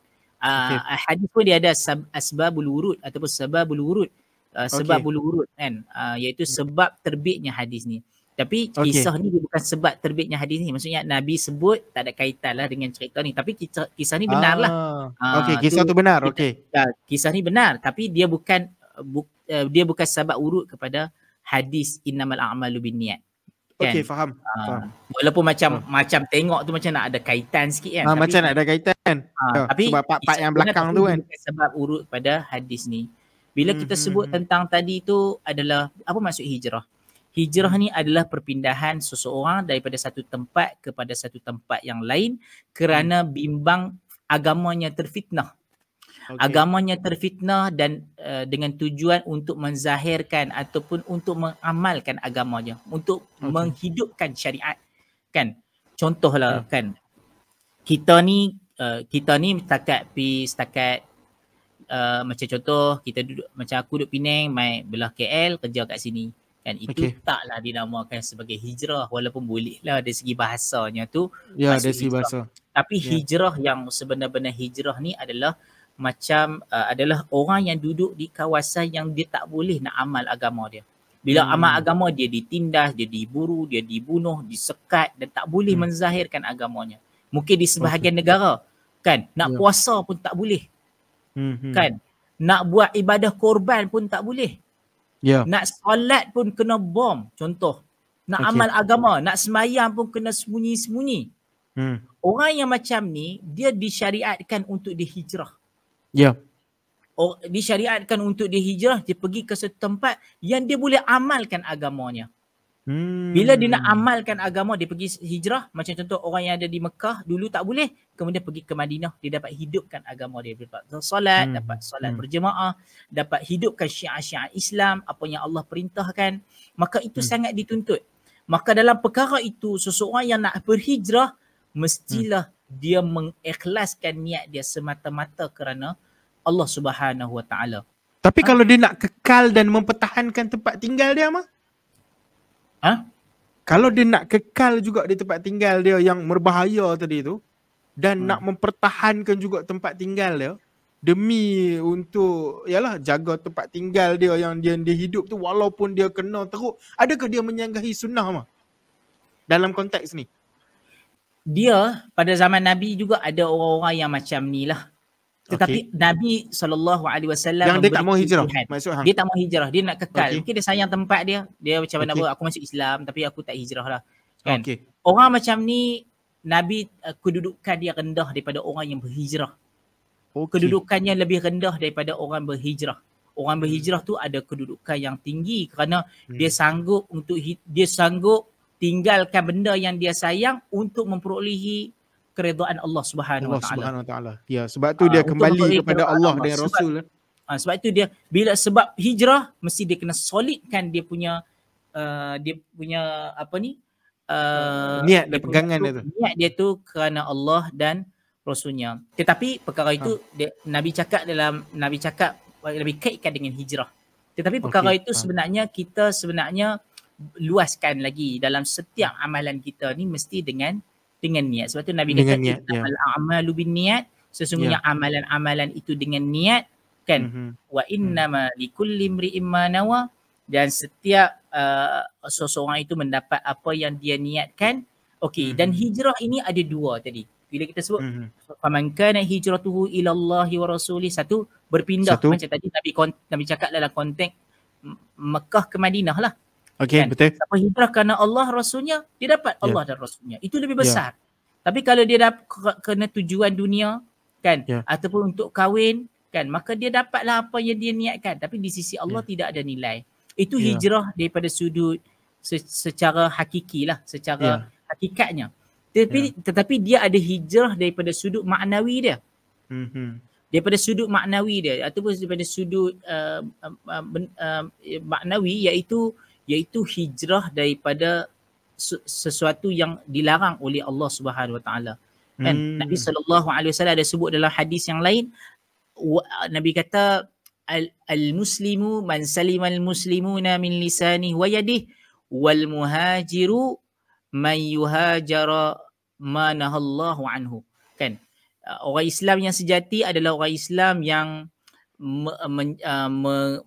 Hadis pun dia ada asbabul wurud ataupun sebabul wurud. Sebabul wurud kan, iaitu sebab terbitnya hadis ni. Tapi kisah ni dia bukan sebab terbitnya hadis ni. Maksudnya Nabi sebut tak ada kaitan lah dengan cerita ni. Tapi kisah ni benar lah. Kisah tu benar. Kisah ni benar. Tapi dia bukan sebab urut kepada hadis innamal a'malu binniyat. Kan? Faham. Walaupun macam tengok tu macam nak ada kaitan sikit kan. Macam nak ada kaitan. Tapi sebab part yang belakang tu kan. Sebab urut pada hadis ni. Bila kita sebut tentang tadi tu adalah apa maksud hijrah? Hijrah ni adalah perpindahan seseorang daripada satu tempat kepada satu tempat yang lain kerana bimbang agamanya terfitnah. Agamanya terfitnah dan dengan tujuan untuk menzahirkan ataupun untuk mengamalkan agamanya, untuk menghidupkan syariat kan. Contohlah kan, kita ni setakat macam contoh kita duduk, macam aku duduk Penang, mai belah KL kerja kat sini kan, itu taklah dinamakan sebagai hijrah, walaupun bolehlah dari segi bahasanya tu dari segi bahasa. Tapi hijrah yang sebenar-benar hijrah ni adalah macam adalah orang yang duduk di kawasan yang dia tak boleh nak amal agama dia. Bila amal agama dia ditindas, dia diburu, dia dibunuh, disekat dan tak boleh menzahirkan agamanya. Mungkin di sebahagian negara kan nak puasa pun tak boleh. Kan? Nak buat ibadah korban pun tak boleh. Nak solat pun kena bom, contoh. Nak amal agama, nak semayang pun kena sembunyi-sembunyi. Orang yang macam ni, dia disyariatkan untuk dihijrah. Disyariatkan untuk dihijrah, dia pergi ke satu tempat yang dia boleh amalkan agamanya. Bila dia nak amalkan agama, dia pergi hijrah. Macam contoh orang yang ada di Mekah, dulu tak boleh. Kemudian pergi ke Madinah, dia dapat hidupkan agama dia. Dapat solat, dapat solat berjemaah, dapat hidupkan syiar-syiar Islam, apa yang Allah perintahkan. Maka itu sangat dituntut. Maka dalam perkara itu, seseorang yang nak berhijrah, mestilah dia mengikhlaskan niat dia semata-mata kerana Allah Subhanahu Wa Taala. Tapi kalau dia nak kekal dan mempertahankan tempat tinggal dia mah? Kalau dia nak kekal juga di tempat tinggal dia yang berbahaya tadi tu dan nak mempertahankan juga tempat tinggal dia demi untuk jaga tempat tinggal dia yang dia hidup tu walaupun dia kena teruk, adakah dia menyanggahi sunnah mah dalam konteks ni? Dia pada zaman Nabi juga ada orang-orang yang macam ni lah. Tetapi Nabi SAW yang dia tak mau hijrah. Dia tak mau hijrah, dia nak kekal. Mungkin dia sayang tempat dia. Dia macam mana aku masuk Islam tapi aku tak hijrah lah. Kan? Orang macam ni, Nabi kedudukan dia rendah daripada orang yang berhijrah. Kedudukannya lebih rendah daripada orang berhijrah. Orang berhijrah tu ada kedudukan yang tinggi kerana dia sanggup tinggalkan benda yang dia sayang untuk memperolehi keredaan Allah Subhanahu Wa Taala. Ya, sebab tu dia kembali kepada Allah dan Rasul. Sebab itu dia sebab hijrah mesti dia kena solidkan dia punya niat dan pegangan dia tu. Niat dia tu kerana Allah dan Rasulnya. Tetapi perkara itu Nabi cakap Nabi kaitkan dengan hijrah. Tetapi perkara itu sebenarnya kita luaskan lagi dalam setiap amalan kita ni mesti dengan niat. Sebab tu Nabi kata amal a'malu binniat, sesungguhnya amalan-amalan itu dengan niat kan. Wa innama likulli imri'in ma nawa, dan setiap seseorang itu mendapat apa yang dia niatkan. Dan hijrah ini ada dua tadi. Bila kita sebut faman kana hijratuhu ila Allahi wa rasulih, satu berpindah macam tadi Nabi cakap dalam konteks Mekah ke Madinah lah. Betul. Siapa hijrah kerana Allah Rasulnya, dia dapat Allah dan Rasulnya. Itu lebih besar. Tapi kalau dia dapat kena tujuan dunia kan, ataupun untuk kahwin kan, maka dia dapatlah apa yang dia niatkan. Tapi di sisi Allah tidak ada nilai. Itu hijrah daripada sudut secara hakiki lah, secara hakikatnya. Tetapi dia ada hijrah daripada sudut maknawi dia. Daripada sudut maknawi dia ataupun daripada sudut maknawi, iaitu hijrah daripada sesuatu yang dilarang oleh Allah Subhanahu Wa Taala. Kan Nabi SAW ada sebut dalam hadis yang lain, Nabi kata al-muslimu man salima al-muslimuna min lisanihi wa yadihi wal muhajiru man yuhajara ma nahallahu anhu. Kan orang Islam yang sejati adalah orang Islam yang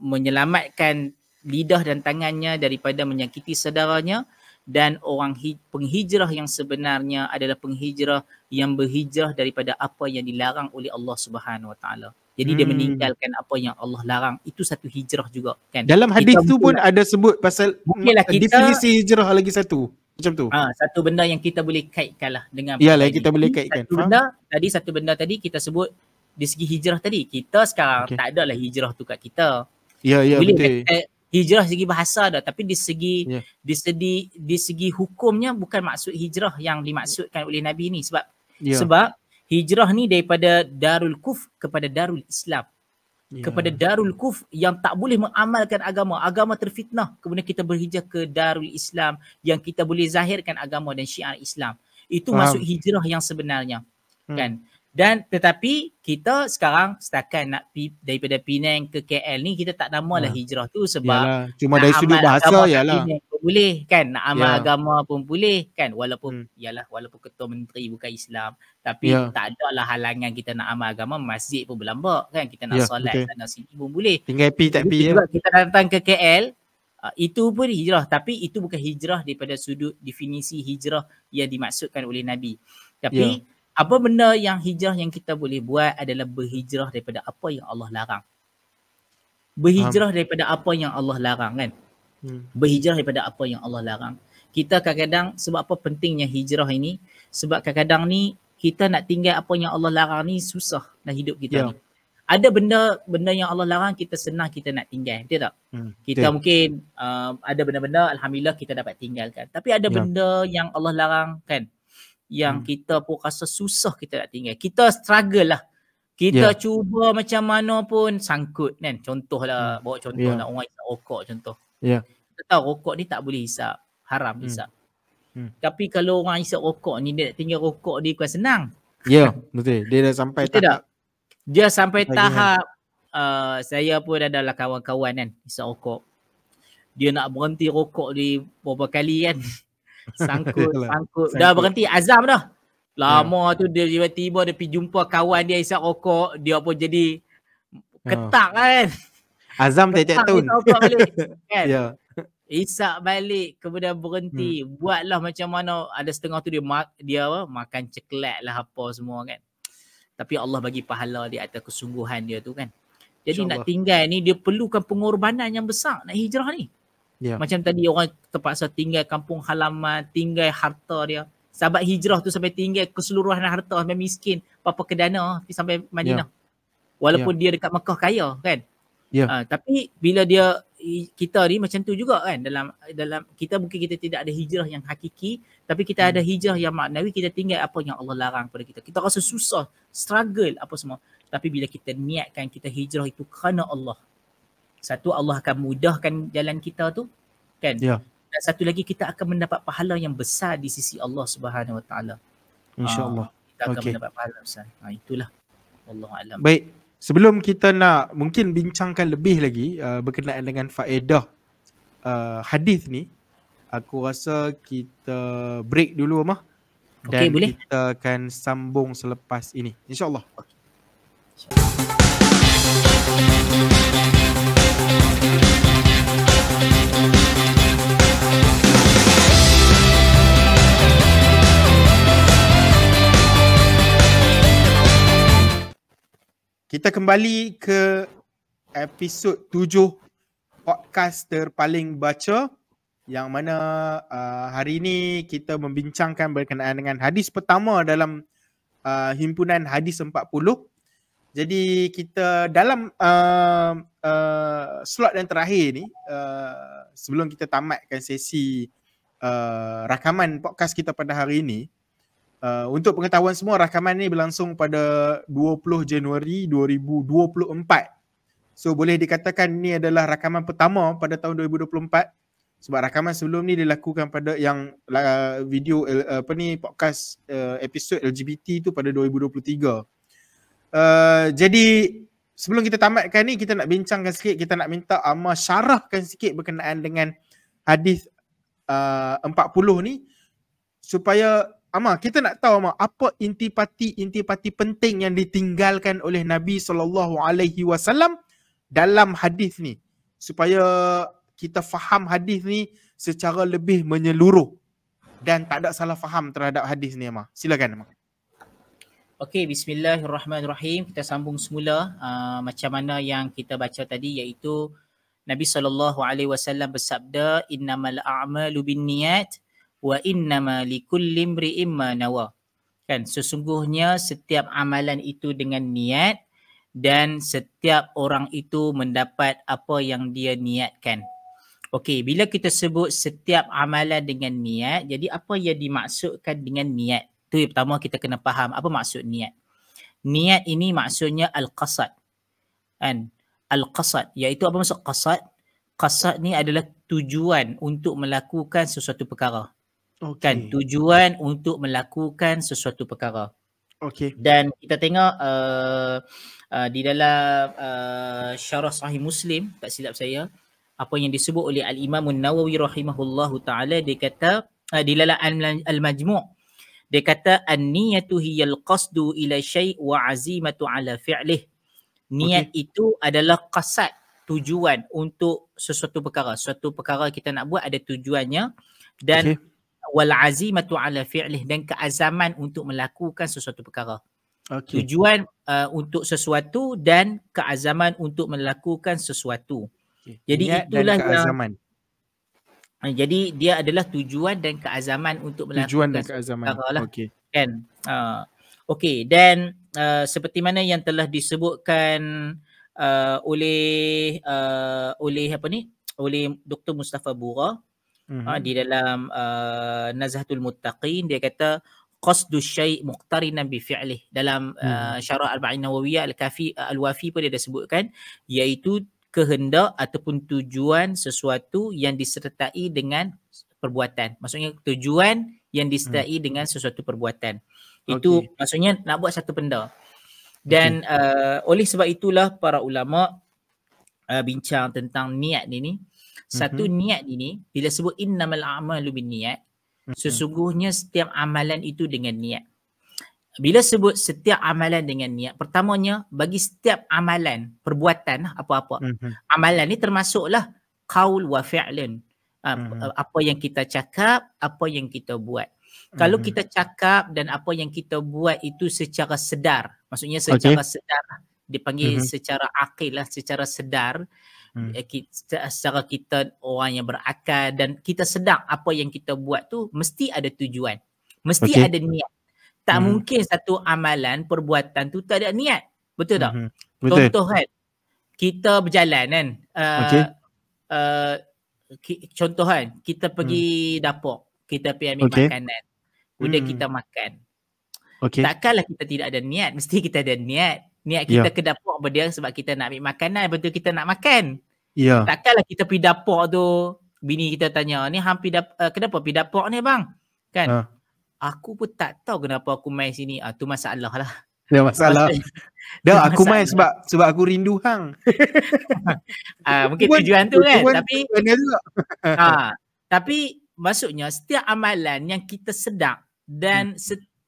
menyelamatkan lidah dan tangannya daripada menyakiti saudaranya, dan orang penghijrah yang sebenarnya adalah penghijrah yang berhijrah daripada apa yang dilarang oleh Allah Subhanahu Wa Taala. Jadi dia meninggalkan apa yang Allah larang. Itu satu hijrah juga kan. Dalam hadis tu pun ada sebut pasal definisi hijrah lagi satu. Macam tu. Satu benda yang kita boleh kaitkan lah dengan kita boleh kaitkan. Satu benda tadi kita sebut di segi hijrah tadi. Kita sekarang tak adalah hijrah tu kat kita. Boleh betul. Hijrah segi bahasa dah, tapi di segi hukumnya bukan maksud hijrah yang dimaksudkan oleh Nabi ni, sebab hijrah ni daripada Darul Kufr kepada Darul Islam. Kepada Darul Kufr yang tak boleh mengamalkan agama terfitnah, kemudian kita berhijrah ke Darul Islam yang kita boleh zahirkan agama dan syiar Islam. Itu maksud hijrah yang sebenarnya. Kan? Dan tetapi kita sekarang setakat nak daripada Penang ke KL ni, kita tak namalah hijrah tu sebab cuma dari sudut bahasa boleh kan, nak amal Ya. agama pun boleh kan, walaupun Hmm. yalah walaupun ketua menteri bukan Islam, tapi Ya. tak ada lah halangan kita nak amal agama, masjid pun berlambak kan, kita nak Ya, solat betul. sana sini pun boleh. Tinggal pi tak pi Begitu ya. juga kita datang ke KL, itu pun hijrah, tapi itu bukan hijrah daripada sudut definisi hijrah yang dimaksudkan oleh Nabi. Tapi apa benda yang hijrah yang kita boleh buat adalah berhijrah daripada apa yang Allah larang. Berhijrah daripada apa yang Allah larang kan. Berhijrah daripada apa yang Allah larang. Kita kadang-kadang, sebab apa pentingnya hijrah ini, sebab kadang-kadang ni kita nak tinggal apa yang Allah larang ni susah dalam hidup kita ni. Ada benda yang Allah larang kita senang kita nak tinggal, betul tak? Kita mungkin ada benda-benda alhamdulillah kita dapat tinggalkan. Tapi ada benda yang Allah larang kan, yang kita pun rasa susah kita nak tinggal. Kita struggle lah. Kita cuba macam mana pun sangkut kan. Contohlah, bawa contoh nak orang hisap rokok contoh. Kita tahu rokok ni tak boleh hisap, haram hisap. Tapi kalau orang hisap rokok ni, dia nak tinggal rokok dia bukan senang. Ya, betul. Dia dah sampai tahap. Dia sampai tahap saya pun adalah kawan-kawan kan hisap rokok. Dia nak berhenti rokok di beberapa kali kan. Sangkut. Dah berhenti, azam dah. Lama tu dia tiba-tiba dia pergi jumpa kawan dia hisap rokok, dia pun jadi ketak kan. Azam tiap-tiap tahun. Kan? Hisap balik, kemudian berhenti. Buatlah macam mana, ada setengah tu dia makan coklat lah apa semua kan. Tapi Allah bagi pahala di atas kesungguhan dia tu kan. Jadi nak tinggal ni dia perlukan pengorbanan yang besar nak hijrah ni. Macam tadi orang terpaksa tinggal kampung halaman, tinggal harta dia. Sahabat hijrah tu sampai tinggal keseluruhan harta, sampai miskin, apa kedana sampai Madinah. Walaupun dia dekat Mekah kaya kan. Tapi bila kita ni macam tu juga kan, dalam kita mungkin kita tidak ada hijrah yang hakiki, tapi kita ada hijrah yang maknawi, kita tinggal apa yang Allah larang pada kita. Kita rasa susah, struggle apa semua. Tapi bila kita niatkan kita hijrah itu kerana Allah, satu, Allah akan mudahkan jalan kita tu kan. Dan satu lagi, kita akan mendapat pahala yang besar di sisi Allah Subhanahu Wa Taala. InsyaAllah. Kita akan mendapat pahala besar. Itulah. Wallahualam. Baik. Sebelum kita nak mungkin bincangkan lebih lagi berkenaan dengan faedah hadis ni, aku rasa kita break dulu Amah. Dan boleh. Kita akan sambung selepas ini. InsyaAllah. Kita kembali ke episod 7 podcast terpaling baca, yang mana hari ini kita membincangkan berkenaan dengan hadis pertama dalam himpunan hadis 40. Jadi kita dalam slot yang terakhir ni, sebelum kita tamatkan sesi rakaman podcast kita pada hari ini, untuk pengetahuan semua, rakaman ni berlangsung pada 20 Januari 2024. So boleh dikatakan ni adalah rakaman pertama pada tahun 2024. Sebab rakaman sebelum ni dilakukan pada yang video podcast episod LGBT tu pada 2023. Jadi sebelum kita tamatkan ni, kita nak bincangkan sikit, kita nak minta Amar syarahkan sikit berkenaan dengan hadis 40 ni, supaya Amar, kita nak tahu Amar, apa intipati penting yang ditinggalkan oleh Nabi SAW dalam hadis ni, supaya kita faham hadis ni secara lebih menyeluruh dan tak ada salah faham terhadap hadis ni Amar. Silakan Amar. Okey, bismillahirrahmanirrahim. Kita sambung semula macam mana yang kita baca tadi, iaitu Nabi SAW bersabda, innamal a'malu binniyat wa innama likulli imri'in ma nawa. Kan, sesungguhnya setiap amalan itu dengan niat, dan setiap orang itu mendapat apa yang dia niatkan. Okey, bila kita sebut setiap amalan dengan niat, jadi apa yang dimaksudkan dengan niat? Itu yang pertama kita kena faham apa maksud niat. Niat ini maksudnya al-qasad. Kan? Al-qasad, iaitu apa maksud qasad? Qasad ni adalah tujuan untuk melakukan sesuatu perkara. Kan, tujuan untuk melakukan sesuatu perkara. Dan kita tengok di dalam syarah Sahih Muslim, tak silap saya, apa yang disebut oleh Al-Imam An-Nawawi rahimahullahu taala, dia kata di dalam Al-Majmu', dia kata an-niyatu hiyal qasdu ila syai' wa azimatu ala fi'lih. Niat itu adalah qasad, tujuan untuk sesuatu perkara. Suatu perkara kita nak buat ada tujuannya, dan wal azimatu ala fi'lih, dan keazaman untuk melakukan sesuatu perkara. Tujuan untuk sesuatu dan keazaman untuk melakukan sesuatu. Jadi niat itulah dan keazaman. Jadi dia adalah tujuan dan keazaman untuk melakukan perkara lah. Kan? Okey, dan seperti mana yang telah disebutkan oleh Dr. Mustafa Bura di dalam Nazhatul Muttaqin, dia kata qasdu syai' muqtarinan bi fi'lih. Dalam Syarah Arba'in Nawawiyah Al-Wafi pun dia dah sebutkan, iaitu kehendak ataupun tujuan sesuatu yang disertai dengan perbuatan. Maksudnya tujuan yang disertai dengan sesuatu perbuatan. Itu maksudnya nak buat satu benda. Dan oleh sebab itulah para ulama bincang tentang niat ini. Satu, niat ini bila sebut innamal a'malu binniyat, sesungguhnya setiap amalan itu dengan niat. Bila sebut setiap amalan dengan niat, pertamanya bagi setiap amalan, perbuatan apa-apa. Amalan ni termasuklah qaul wa fi'lun. Apa yang kita cakap, apa yang kita buat. Kalau kita cakap dan apa yang kita buat itu secara sedar, maksudnya secara sedar, dipanggil secara akil lah, secara sedar, secara kita orang yang berakal dan kita sedar apa yang kita buat tu mesti ada tujuan, mesti ada niat. Tak mungkin satu amalan, perbuatan tu tak ada niat. Betul tak? Contoh kan, kita berjalan kan, contoh kan, kita pergi dapur, kita pergi ambil makanan, kemudian kita makan. Takkanlah kita tidak ada niat, mesti kita ada niat. Niat kita ke dapur apa dia? Sebab kita nak ambil makanan, betul kita nak makan. Takkanlah kita pergi dapur tu, bini kita tanya, ni kenapa pergi dapur ni bang? Kan? Aku pun tak tahu kenapa aku main sini. Tu masalah lah. Ya, masalah. Dah aku main sebab aku rindu hang. Mungkin tujuan tu kan. Tapi maksudnya setiap amalan yang kita sedang dan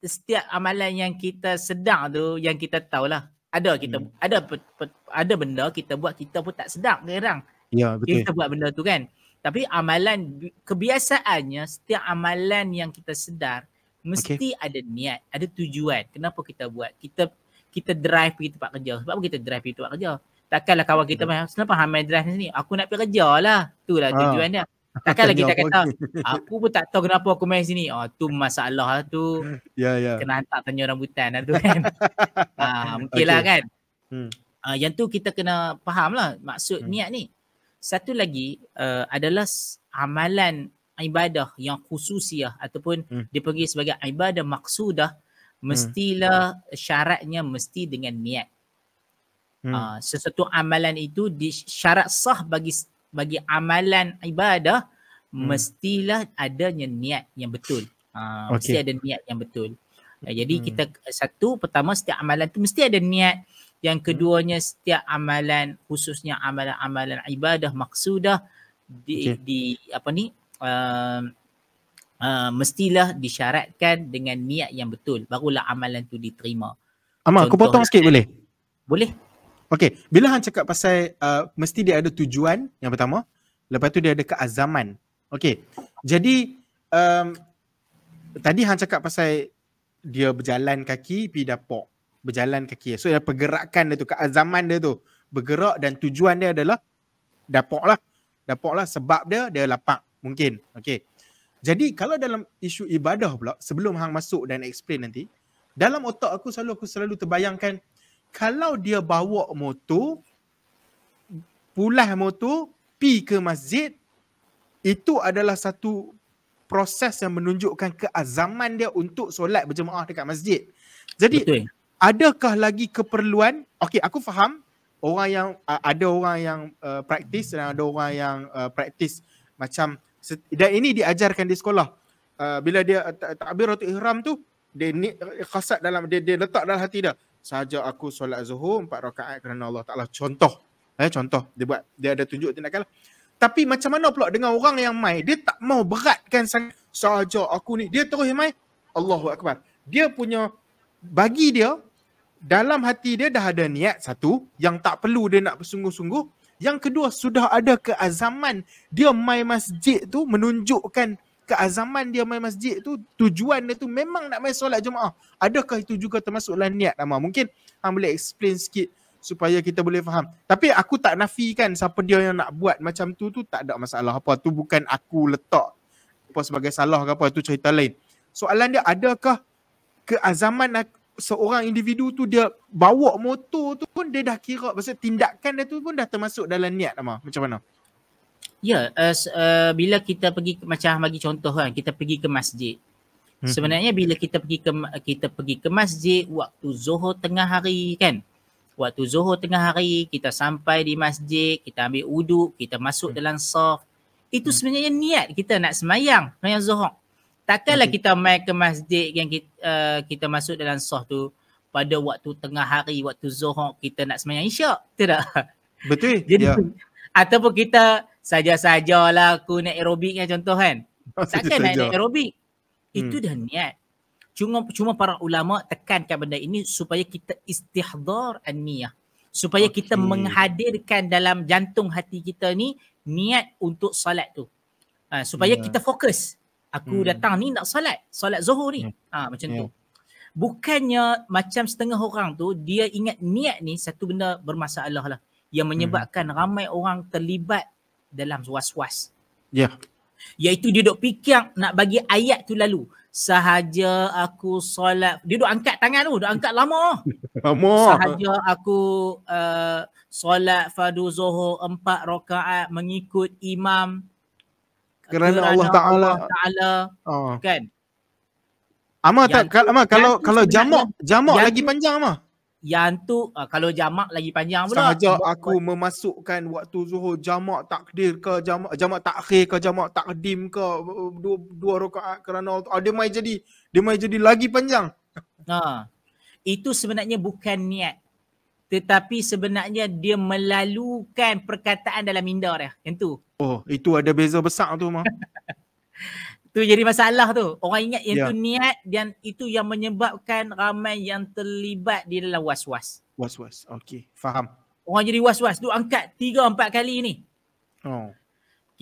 setiap amalan yang kita sedang tu yang kita tahulah. Ada benda kita buat kita pun tak sedar kadang. Ya, betul. Kita buat benda tu kan. Tapi amalan, kebiasaannya setiap amalan yang kita sedar mesti ada niat, ada tujuan. Kenapa kita buat? Kita drive pergi tempat kerja. Sebab apa kita drive pergi tempat kerja? Takkanlah kawan kita main, kenapa hamil drive sini? Aku nak pergi kerja lah. Itulah tujuan dia. Takkanlah kita kata, aku pun tak tahu kenapa aku main sini. Tu masalah tu. Kena hantar tanya rambutan lah tu kan. Mungkin lah kan. Yang tu kita kena faham lah maksud niat ni. Satu lagi adalah amalan ibadah yang khususiah ataupun dipanggil sebagai ibadah maksudah, mestilah syaratnya mesti dengan niat. Sesuatu amalan itu syarat sah bagi amalan ibadah mestilah adanya niat yang betul. Mesti ada niat yang betul. Jadi kita pertama setiap amalan tu mesti ada niat. Yang keduanya setiap amalan, khususnya amalan-amalan ibadah maksudah mestilah disyaratkan dengan niat yang betul, barulah amalan tu diterima. Amal, aku potong sikit boleh? Boleh. Okey, bila hang cakap pasal mesti dia ada tujuan yang pertama, lepas tu dia ada keazaman. Okey. Jadi tadi hang cakap pasal dia berjalan kaki pergi dapur. Berjalan kaki. So ada pergerakan dia tu, keazaman dia tu. Bergerak dan tujuan dia adalah dapur lah. Dapur lah sebab dia lapar mungkin. Okey. Jadi kalau dalam isu ibadah pula, sebelum hang masuk dan explain nanti, dalam otak aku selalu terbayangkan kalau dia bawa motor, pulas motor, pi ke masjid, itu adalah satu proses yang menunjukkan keazaman dia untuk solat berjemaah dekat masjid. Jadi betul. Adakah lagi keperluan? Okey, aku faham ada orang yang praktis dan ada orang yang praktis macam, dan ini diajarkan di sekolah. Bila dia takbiratul ihram tu, dia khasat dalam dia letak dalam hati dia. Sahaja aku solat Zuhur 4 rakaat kerana Allah Taala. Contoh dia ada tunjuk tindakan. Tapi macam mana pula dengan orang yang mai, dia tak mau beratkan sangat, saja aku ni, dia terus mai, Allahu Akbar. Dia punya, bagi dia, dalam hati dia dah ada niat satu, yang tak perlu dia nak bersungguh-sungguh. Yang kedua, sudah ada keazaman dia mai masjid tu, menunjukkan keazaman dia mai masjid tu, tujuan dia tu memang nak mai solat jemaah. Adakah itu juga termasuk dalam niat, Amar? Mungkin hang boleh explain sikit supaya kita boleh faham. Tapi aku tak nafikan siapa dia yang nak buat macam tu tak ada masalah apa. Tu bukan aku letak apa sebagai salah ke apa, tu cerita lain. Soalan dia, adakah keazaman seorang individu tu dia bawa motor tu pun dia dah kira, maksud tindakan dia tu pun dah termasuk dalam niat, Amar? Macam mana? Ya, bila kita pergi, macam bagi contoh kan, kita pergi ke masjid. Sebenarnya bila kita pergi ke masjid waktu Zuhur tengah hari kan. Waktu Zuhur tengah hari, kita sampai di masjid, kita ambil wuduk, kita masuk dalam saf. Itu sebenarnya niat kita nak semayang Zuhur. Takkanlah kita mai ke masjid yang kita masuk dalam saf tu pada waktu tengah hari, waktu Zuhur kita nak semayang Isyak. Tidak. Betul. Jadi, ataupun kita saja-sajalah aku naik aerobik kan, contoh kan. Takkan naik aerobik. Itu dah niat. Cuma para ulama tekankan benda ini supaya kita istihdar an-niyah. Supaya kita menghadirkan dalam jantung hati kita ni niat untuk salat tu. Supaya kita fokus. Aku datang ni nak salat Zuhur ni. Macam tu. Bukannya macam setengah orang tu, dia ingat niat ni satu benda bermasalah lah. Yang menyebabkan ramai orang terlibat dalam was-was. Iaitu dia duk fikir nak bagi ayat tu lalu. Sahaja aku solat, dia duk angkat tangan tu, duk angkat lama. Sahaja aku solat fardu Zuhur 4 rakaat mengikut imam kerana Allah Ta'ala kan. Amar tak, kalau jamak lagi panjang, Amar. Yang tu kalau jamak lagi panjang pula. Sahaja aku memasukkan waktu Zuhur jamak takdir ke, jamak takhir ke, jamak takdim ke, dua rakaat kerana dia mai jadi lagi panjang. Itu sebenarnya bukan niat. Tetapi sebenarnya dia melalukan perkataan dalam minda dia. Yang tu. Oh, itu ada beza besar tu, Amar. Tu jadi masalah tu. Orang ingat yang tu niat dan itu yang menyebabkan ramai yang terlibat di dalam was-was. Was-was. Okey, faham. Orang jadi was-was. Tu angkat 3-4 kali ni.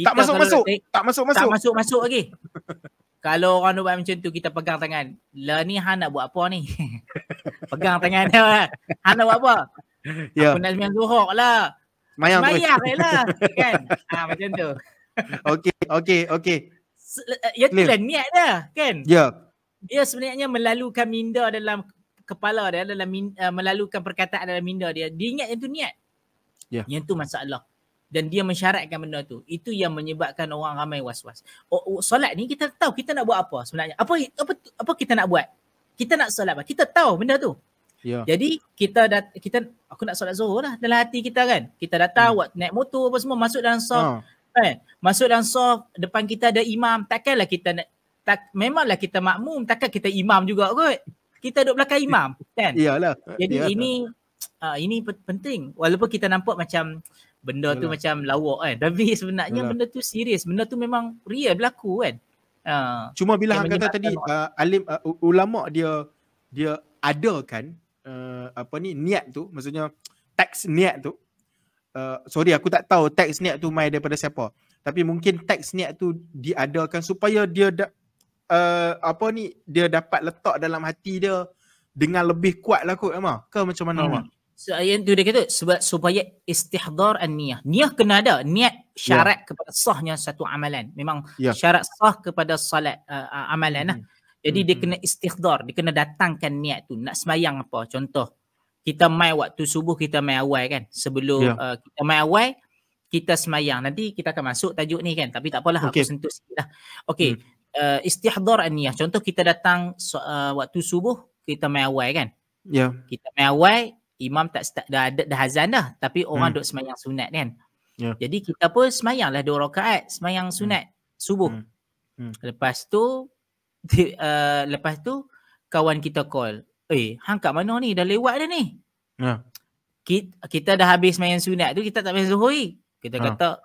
Tak masuk-masuk lagi. Kalau orang buat macam tu, kita pegang tangan. Lah ni Han nak buat apa ni? Pegang tangan dia. Han nak buat apa? Aku nak sembahyang Zuhur lah. Semayang lah. Kan? Macam tu. Okey. Ya itulah niat dia kan. Dia sebenarnya melalukan minda dalam kepala dia, dalam melalukan perkataan dalam minda dia. Dia ingat yang tu niat. Yang tu masalah. Dan dia mensyaratkan benda tu. Itu yang menyebabkan orang ramai was-was. Solat ni kita tahu kita nak buat apa sebenarnya. Apa kita nak buat? Kita nak solat apa? Kita tahu benda tu. Jadi aku nak solat Zuhur lah dalam hati kita kan. Kita datang naik motor apa semua, masuk dalam saf. Masuk dalam saf, depan kita ada imam. Takkanlah kita memanglah kita makmum, takkan kita imam juga kot. Kita duduk belakang imam kan. Jadi ini penting. Walaupun kita nampak macam benda tu macam lawak kan. Tapi sebenarnya benda tu serius. Benda tu memang real berlaku kan. Cuma bila hang kata tadi ulama dia adakan niat tu, maksudnya teks niat tu. Sorry, aku tak tahu teks niat tu mai daripada siapa. Tapi mungkin teks niat tu diadakan supaya dia dia dapat letak dalam hati dia dengan lebih kuat lah kot, Amar. Ke macam mana, Amar? Yang tu dia kata supaya istihdar an-niyah. Niyah kena ada. Niat syarat kepada sahnya satu amalan. Memang syarat sah kepada salat amalan lah. Jadi dia kena istihdar. Dia kena datangkan niat tu. Nak semayang apa? Contoh. Kita mai waktu subuh, kita mai awal kan. Sebelum kita mai awal, kita semayang. Nanti kita akan masuk tajuk ni kan. Tapi tak apalah, aku sentuh sikit lah. Okey. Istihdar an-niyah. Contoh kita datang waktu subuh, kita mai awal kan. Kita mai awal, imam dah azan dah. Tapi orang duk semayang sunat kan. Jadi kita pun semayang lah 2 rakaat. Semayang sunat subuh. Lepas tu kawan kita call. Hang kat mana ni? Dah lewat dah ni. Kita dah habis semayang sunat tu, kita tak semayang Zuhur. Kita kata,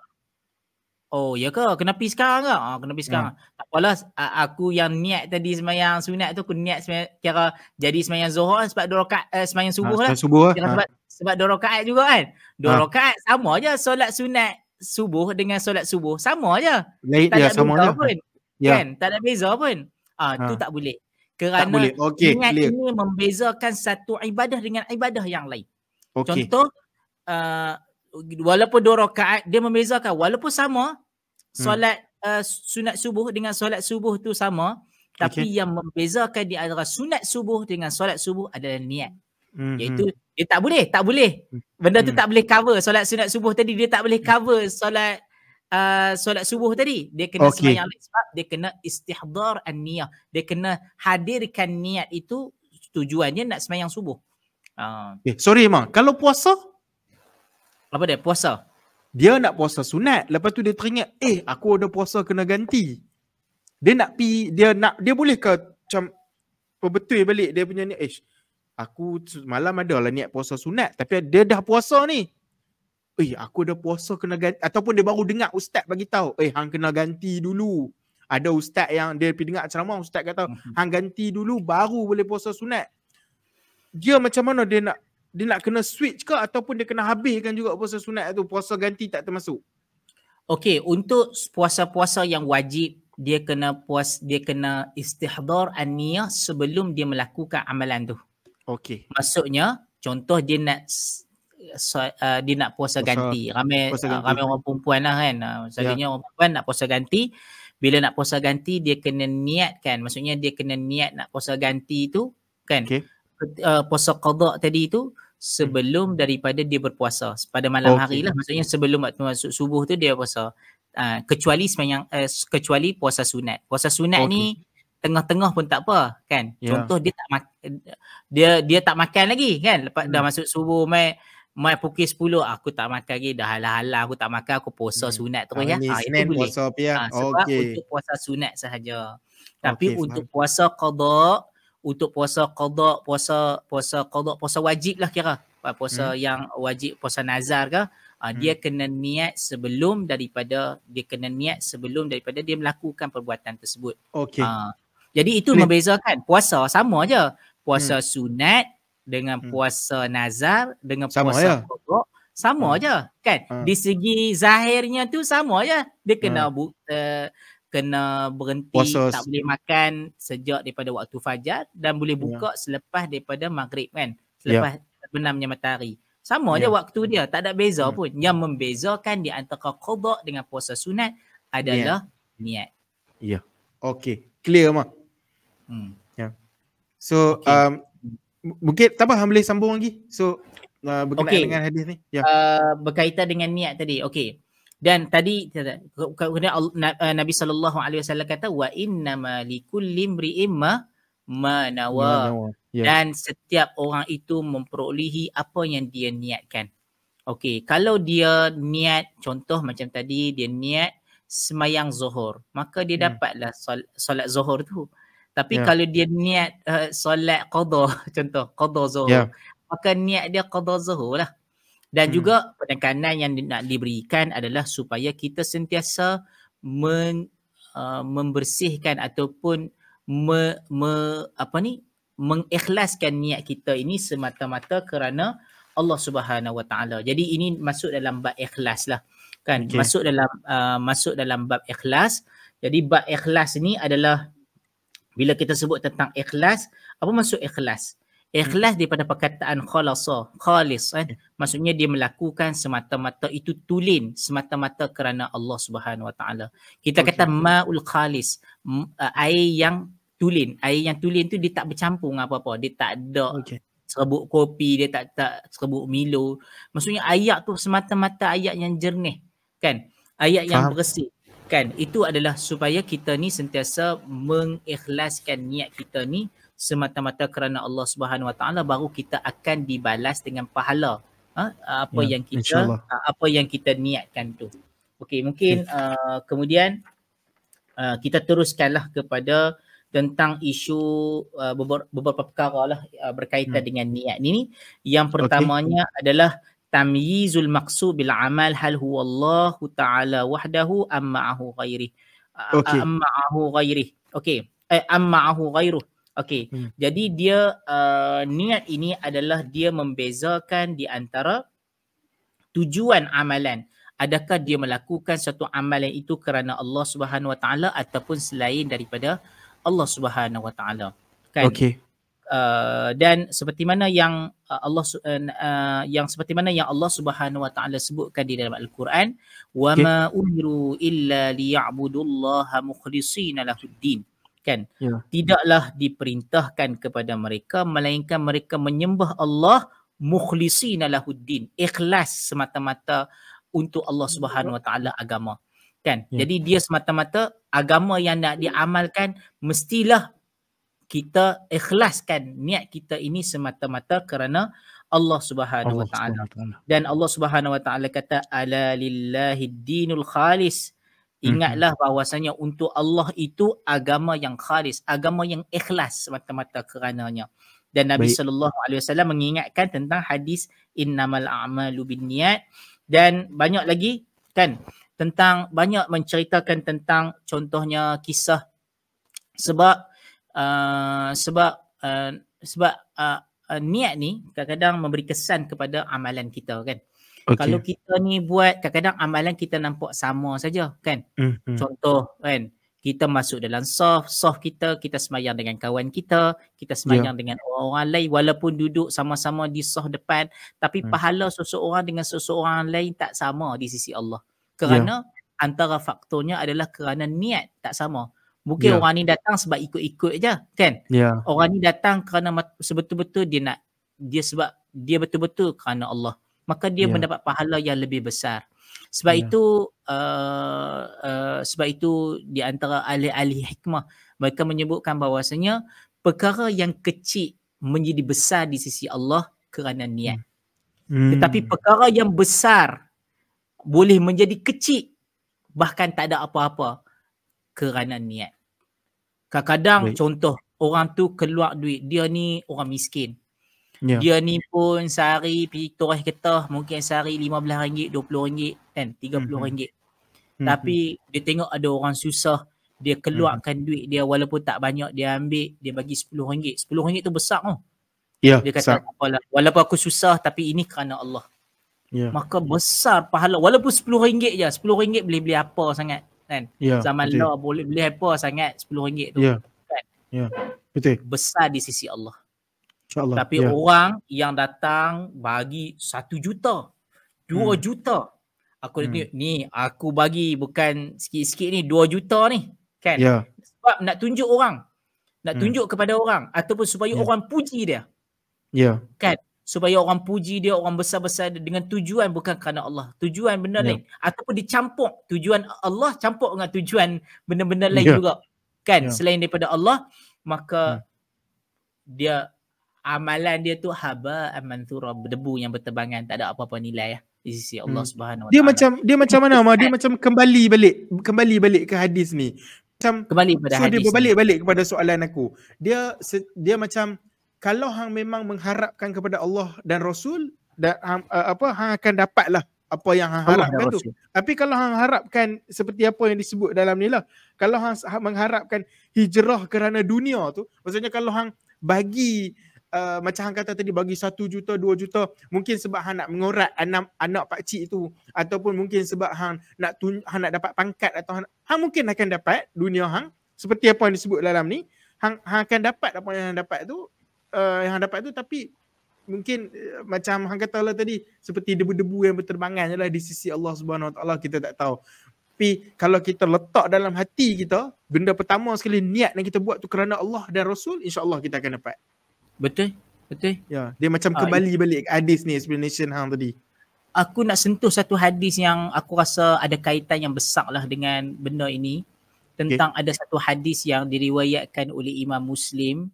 Oh ya ke? Kena pergi sekarang ke? Kena pergi sekarang. Tak apalah, aku yang niat tadi sembahyang sunat tu, aku niat kira jadi sembahyang Zuhur sebab 2 rakaat, sembahyang subuh lah. Subuh. Kira sebab 2 rakaat juga kan. 2 rakaat sama je solat sunat subuh dengan solat subuh. Sama je. Tak ada sama beza je. pun. Kan? Tak ada beza pun. Tu tak boleh. Kerana tak boleh. Okay, niat clear. ini membezakan satu ibadah dengan ibadah yang lain. Okay. Contoh, walaupun 2 rakaat, dia membezakan. Walaupun sama, solat sunat subuh dengan solat subuh tu sama, tapi yang membezakan di antara sunat subuh dengan solat subuh adalah niat. Iaitu dia tak boleh. Benda tu tak boleh cover. Solat sunat subuh tadi dia tak boleh cover solat subuh tadi. Dia kena sembahyang lain sebab dia kena istihdar an-niyah. Dia kena hadirkan niat itu, tujuannya nak sembahyang subuh. Sorry Mak, kalau puasa? Apa dia? Puasa? Dia nak puasa sunat, lepas tu dia teringat, aku ada puasa kena ganti. Dia nak dia boleh ke macam betul balik dia punya ni, aku malam ada lah niat puasa sunat, tapi dia dah puasa ni. Aku ada puasa kena ganti, ataupun dia baru dengar ustaz bagi tahu, hang kena ganti dulu. Ada ustaz yang dia pergi dengar ceramah, ustaz kata hang ganti dulu baru boleh puasa sunat. Dia macam mana dia nak kena switch ke, ataupun dia kena habiskan juga puasa sunat tu, puasa ganti tak termasuk? Okey, untuk puasa-puasa yang wajib, dia kena istihdar an-niyah sebelum dia melakukan amalan tu. Okey. Maksudnya, contoh dia nak puasa ganti. Ramai orang perempuan lah kan. Misalnya orang perempuan nak puasa ganti. Bila nak puasa ganti, dia kena niatkan. Maksudnya dia kena niat nak puasa ganti tu kan. Puasa qada tadi tu sebelum daripada dia berpuasa pada malam hari lah. Maksudnya sebelum waktu masuk subuh tu dia puasa. Kecuali puasa sunat. Puasa sunat ni tengah-tengah pun tak apa kan. Contoh dia tak makan lagi kan. Lepas dah masuk subuh mai pukul 10 aku tak makan lagi, dah halang-halang aku tak makan, aku puasa sunat terus ya. Itu boleh. Sebab untuk puasa sunat sahaja. Tapi untuk puasa qada, puasa wajib lah kira. Puasa yang wajib, puasa nazar ke, dia kena niat sebelum daripada dia melakukan perbuatan tersebut. Jadi itu membezakan. Puasa sama je. Puasa sunat dengan puasa nazar dengan puasa qada sama je kan. Di segi zahirnya tu sama je. Dia kena berhenti puasa, tak boleh makan sejak daripada waktu fajar dan boleh buka selepas daripada maghrib kan, selepas terbenamnya matahari. Sama je waktu dia, tak ada beza pun. Yang membezakan di antara qada dengan puasa sunat adalah niat. Okey, clear Mak. So mungkin tak apa, boleh sambung lagi. So berkenaan dengan hadis ni. Berkaitan dengan niat tadi. Okey. Dan tadi Nabi SAW kata wa innama likulli imri'in ma nawa. Dan setiap orang itu memperolehi apa yang dia niatkan. Okey, kalau dia niat, contoh macam tadi dia niat sembahyang Zuhur, maka dia dapatlah solat Zuhur tu. Tapi kalau dia niat solat qada, contoh qada Zuhur, maka niat dia qada Zuhur lah. Dan juga penekanan yang nak diberikan adalah supaya kita sentiasa membersihkan ataupun mengikhlaskan niat kita ini semata-mata kerana Allah Subhanahu Wa Taala. Jadi ini masuk dalam bab ikhlas lah kan. Masuk dalam bab ikhlas. Jadi bab ikhlas ni adalah bila kita sebut tentang ikhlas, apa maksud ikhlas? Ikhlas daripada perkataan khalasa, khalis kan. Maksudnya dia melakukan semata-mata itu tulen, semata-mata kerana Allah Subhanahu Wa Taala. Kita kata ma'ul khalis, air yang tulen. Air yang tulen tu dia tak bercampur dengan apa-apa. Dia tak ada serbuk kopi, dia tak serbuk Milo. Maksudnya ayat tu semata-mata ayat yang jernih kan. Ayat yang bersih kan. Itu adalah supaya kita ni sentiasa mengikhlaskan niat kita ni semata-mata kerana Allah Subhanahu Wa Taala, baru kita akan dibalas dengan pahala apa yang kita niatkan tu. Okey, mungkin kemudian kita teruskanlah kepada tentang isu beberapa perkara lah berkaitan dengan niat ni. Yang pertamanya adalah tamyizul maqsud bil amal hal huwa Allah Ta'ala wahdahu am ma'ahu ghairi. Okey. Am ma'ahu ghairi. Okey. Am ma'ahu ghairuh. Okey. Jadi dia niat ini adalah dia membezakan di antara tujuan amalan. Adakah dia melakukan satu amalan itu kerana Allah Subhanahu Wa Taala ataupun selain daripada Allah Subhanahu Wa Taala. Kan? Okey. Dan seperti mana yang seperti mana yang Allah Subhanahu Wa Taala sebutkan di dalam Al-Quran, wa ma umiru illa liya'budullaha mukhlishina lahuddin. Kan? Tidaklah diperintahkan kepada mereka melainkan mereka menyembah Allah mukhlishina lahuddin, ikhlas semata-mata untuk Allah Subhanahu Wa Taala agama. Kan? Jadi dia semata-mata agama yang nak diamalkan mestilah kita ikhlaskan niat kita ini semata-mata kerana Allah Subhanahu Wa Taala. Dan Allah Subhanahu Wa Taala kata ala lillahi dinul khalis. Ingatlah bahawasanya untuk Allah itu agama yang khalis, agama yang ikhlas semata-mata kerananya. Dan Nabi sallallahu alaihi wasallam mengingatkan tentang hadis innamal a'malu binniyat, dan banyak lagi kan tentang banyak menceritakan tentang contohnya kisah sebab niat ni kadang-kadang memberi kesan kepada amalan kita kan. Kalau kita ni buat kadang-kadang amalan kita nampak sama saja kan. Contoh kan, kita masuk dalam saf kita sembahyang dengan kawan kita sembahyang dengan orang-orang lain walaupun duduk sama-sama di saf depan, tapi pahala seseorang dengan seseorang lain tak sama di sisi Allah. Kerana antara faktornya adalah kerana niat tak sama. Mungkin orang ni datang sebab ikut-ikut je kan. Orang ni datang kerana sebetul-betul dia betul-betul kerana Allah. Maka dia mendapat pahala yang lebih besar. Sebab itu di antara ahli-ahli hikmah mereka menyebutkan bahawasanya perkara yang kecil menjadi besar di sisi Allah kerana niat. Tetapi perkara yang besar boleh menjadi kecil bahkan tak ada apa-apa kerana niat. Kadang-kadang contoh orang tu keluar duit, dia ni orang miskin. Dia ni pun sehari pergi toreh kereta mungkin sehari RM15, RM20 kan, RM30. Tapi dia tengok ada orang susah, dia keluarkan duit dia walaupun tak banyak, dia ambil, dia bagi RM10. RM10 tu besar tau. Dia kata apalah, walaupun aku susah tapi ini kerana Allah. Maka besar pahala walaupun RM10 je. RM10 boleh beli apa sangat kan. Zaman lah boleh beli apa sangat RM10 tu kan. Betul. Besar di sisi Allah. InsyaAllah. Tapi orang yang datang bagi 1 juta, 2 juta. Aku ni aku bagi bukan sikit-sikit ni, 2 juta ni kan. Sebab nak tunjuk orang. Nak tunjuk kepada orang ataupun supaya orang puji dia. Kan? Supaya orang puji dia, orang besar-besar dia dengan tujuan bukan kerana Allah. Tujuan benda lain. Ataupun dicampur tujuan Allah campur dengan tujuan benda-benda lain juga. Kan? Selain daripada Allah, maka dia amalan dia tu haba mansura, berdebu yang berterbangan, tak ada apa-apa nilai di sisi Allah Subhanahu Wa Taala. Dia macam mana Dia macam kembali balik ke hadis ni. Macam kembali pada hadis. Dia berbalik-balik kepada soalan aku. Dia macam kalau hang memang mengharapkan kepada Allah dan Rasul dan hang akan dapatlah apa yang hang harapkan tu. Tapi kalau hang harapkan seperti apa yang disebut dalam ni lah, kalau hang mengharapkan hijrah kerana dunia tu, maksudnya kalau hang bagi macam hang kata tadi bagi 1 juta, 2 juta, mungkin sebab hang nak mengorat anak pakcik tu, ataupun mungkin sebab hang nak dapat pangkat, atau hang mungkin akan dapat dunia hang seperti apa yang disebut dalam ni, hang akan dapat apa yang hang dapat tu, tapi mungkin macam hang kata lah tadi, seperti debu-debu yang berterbangan je lah di sisi Allah Subhanahu Wa Taala, kita tak tahu. Tapi kalau kita letak dalam hati kita, benda pertama sekali niat yang kita buat tu kerana Allah dan Rasul, insya-Allah kita akan dapat. Betul. Dia macam kembali balik hadis ni, explanation hang tadi. Aku nak sentuh satu hadis yang aku rasa ada kaitan yang besar lah dengan benda ini. Tentang ada satu hadis yang diriwayatkan oleh Imam Muslim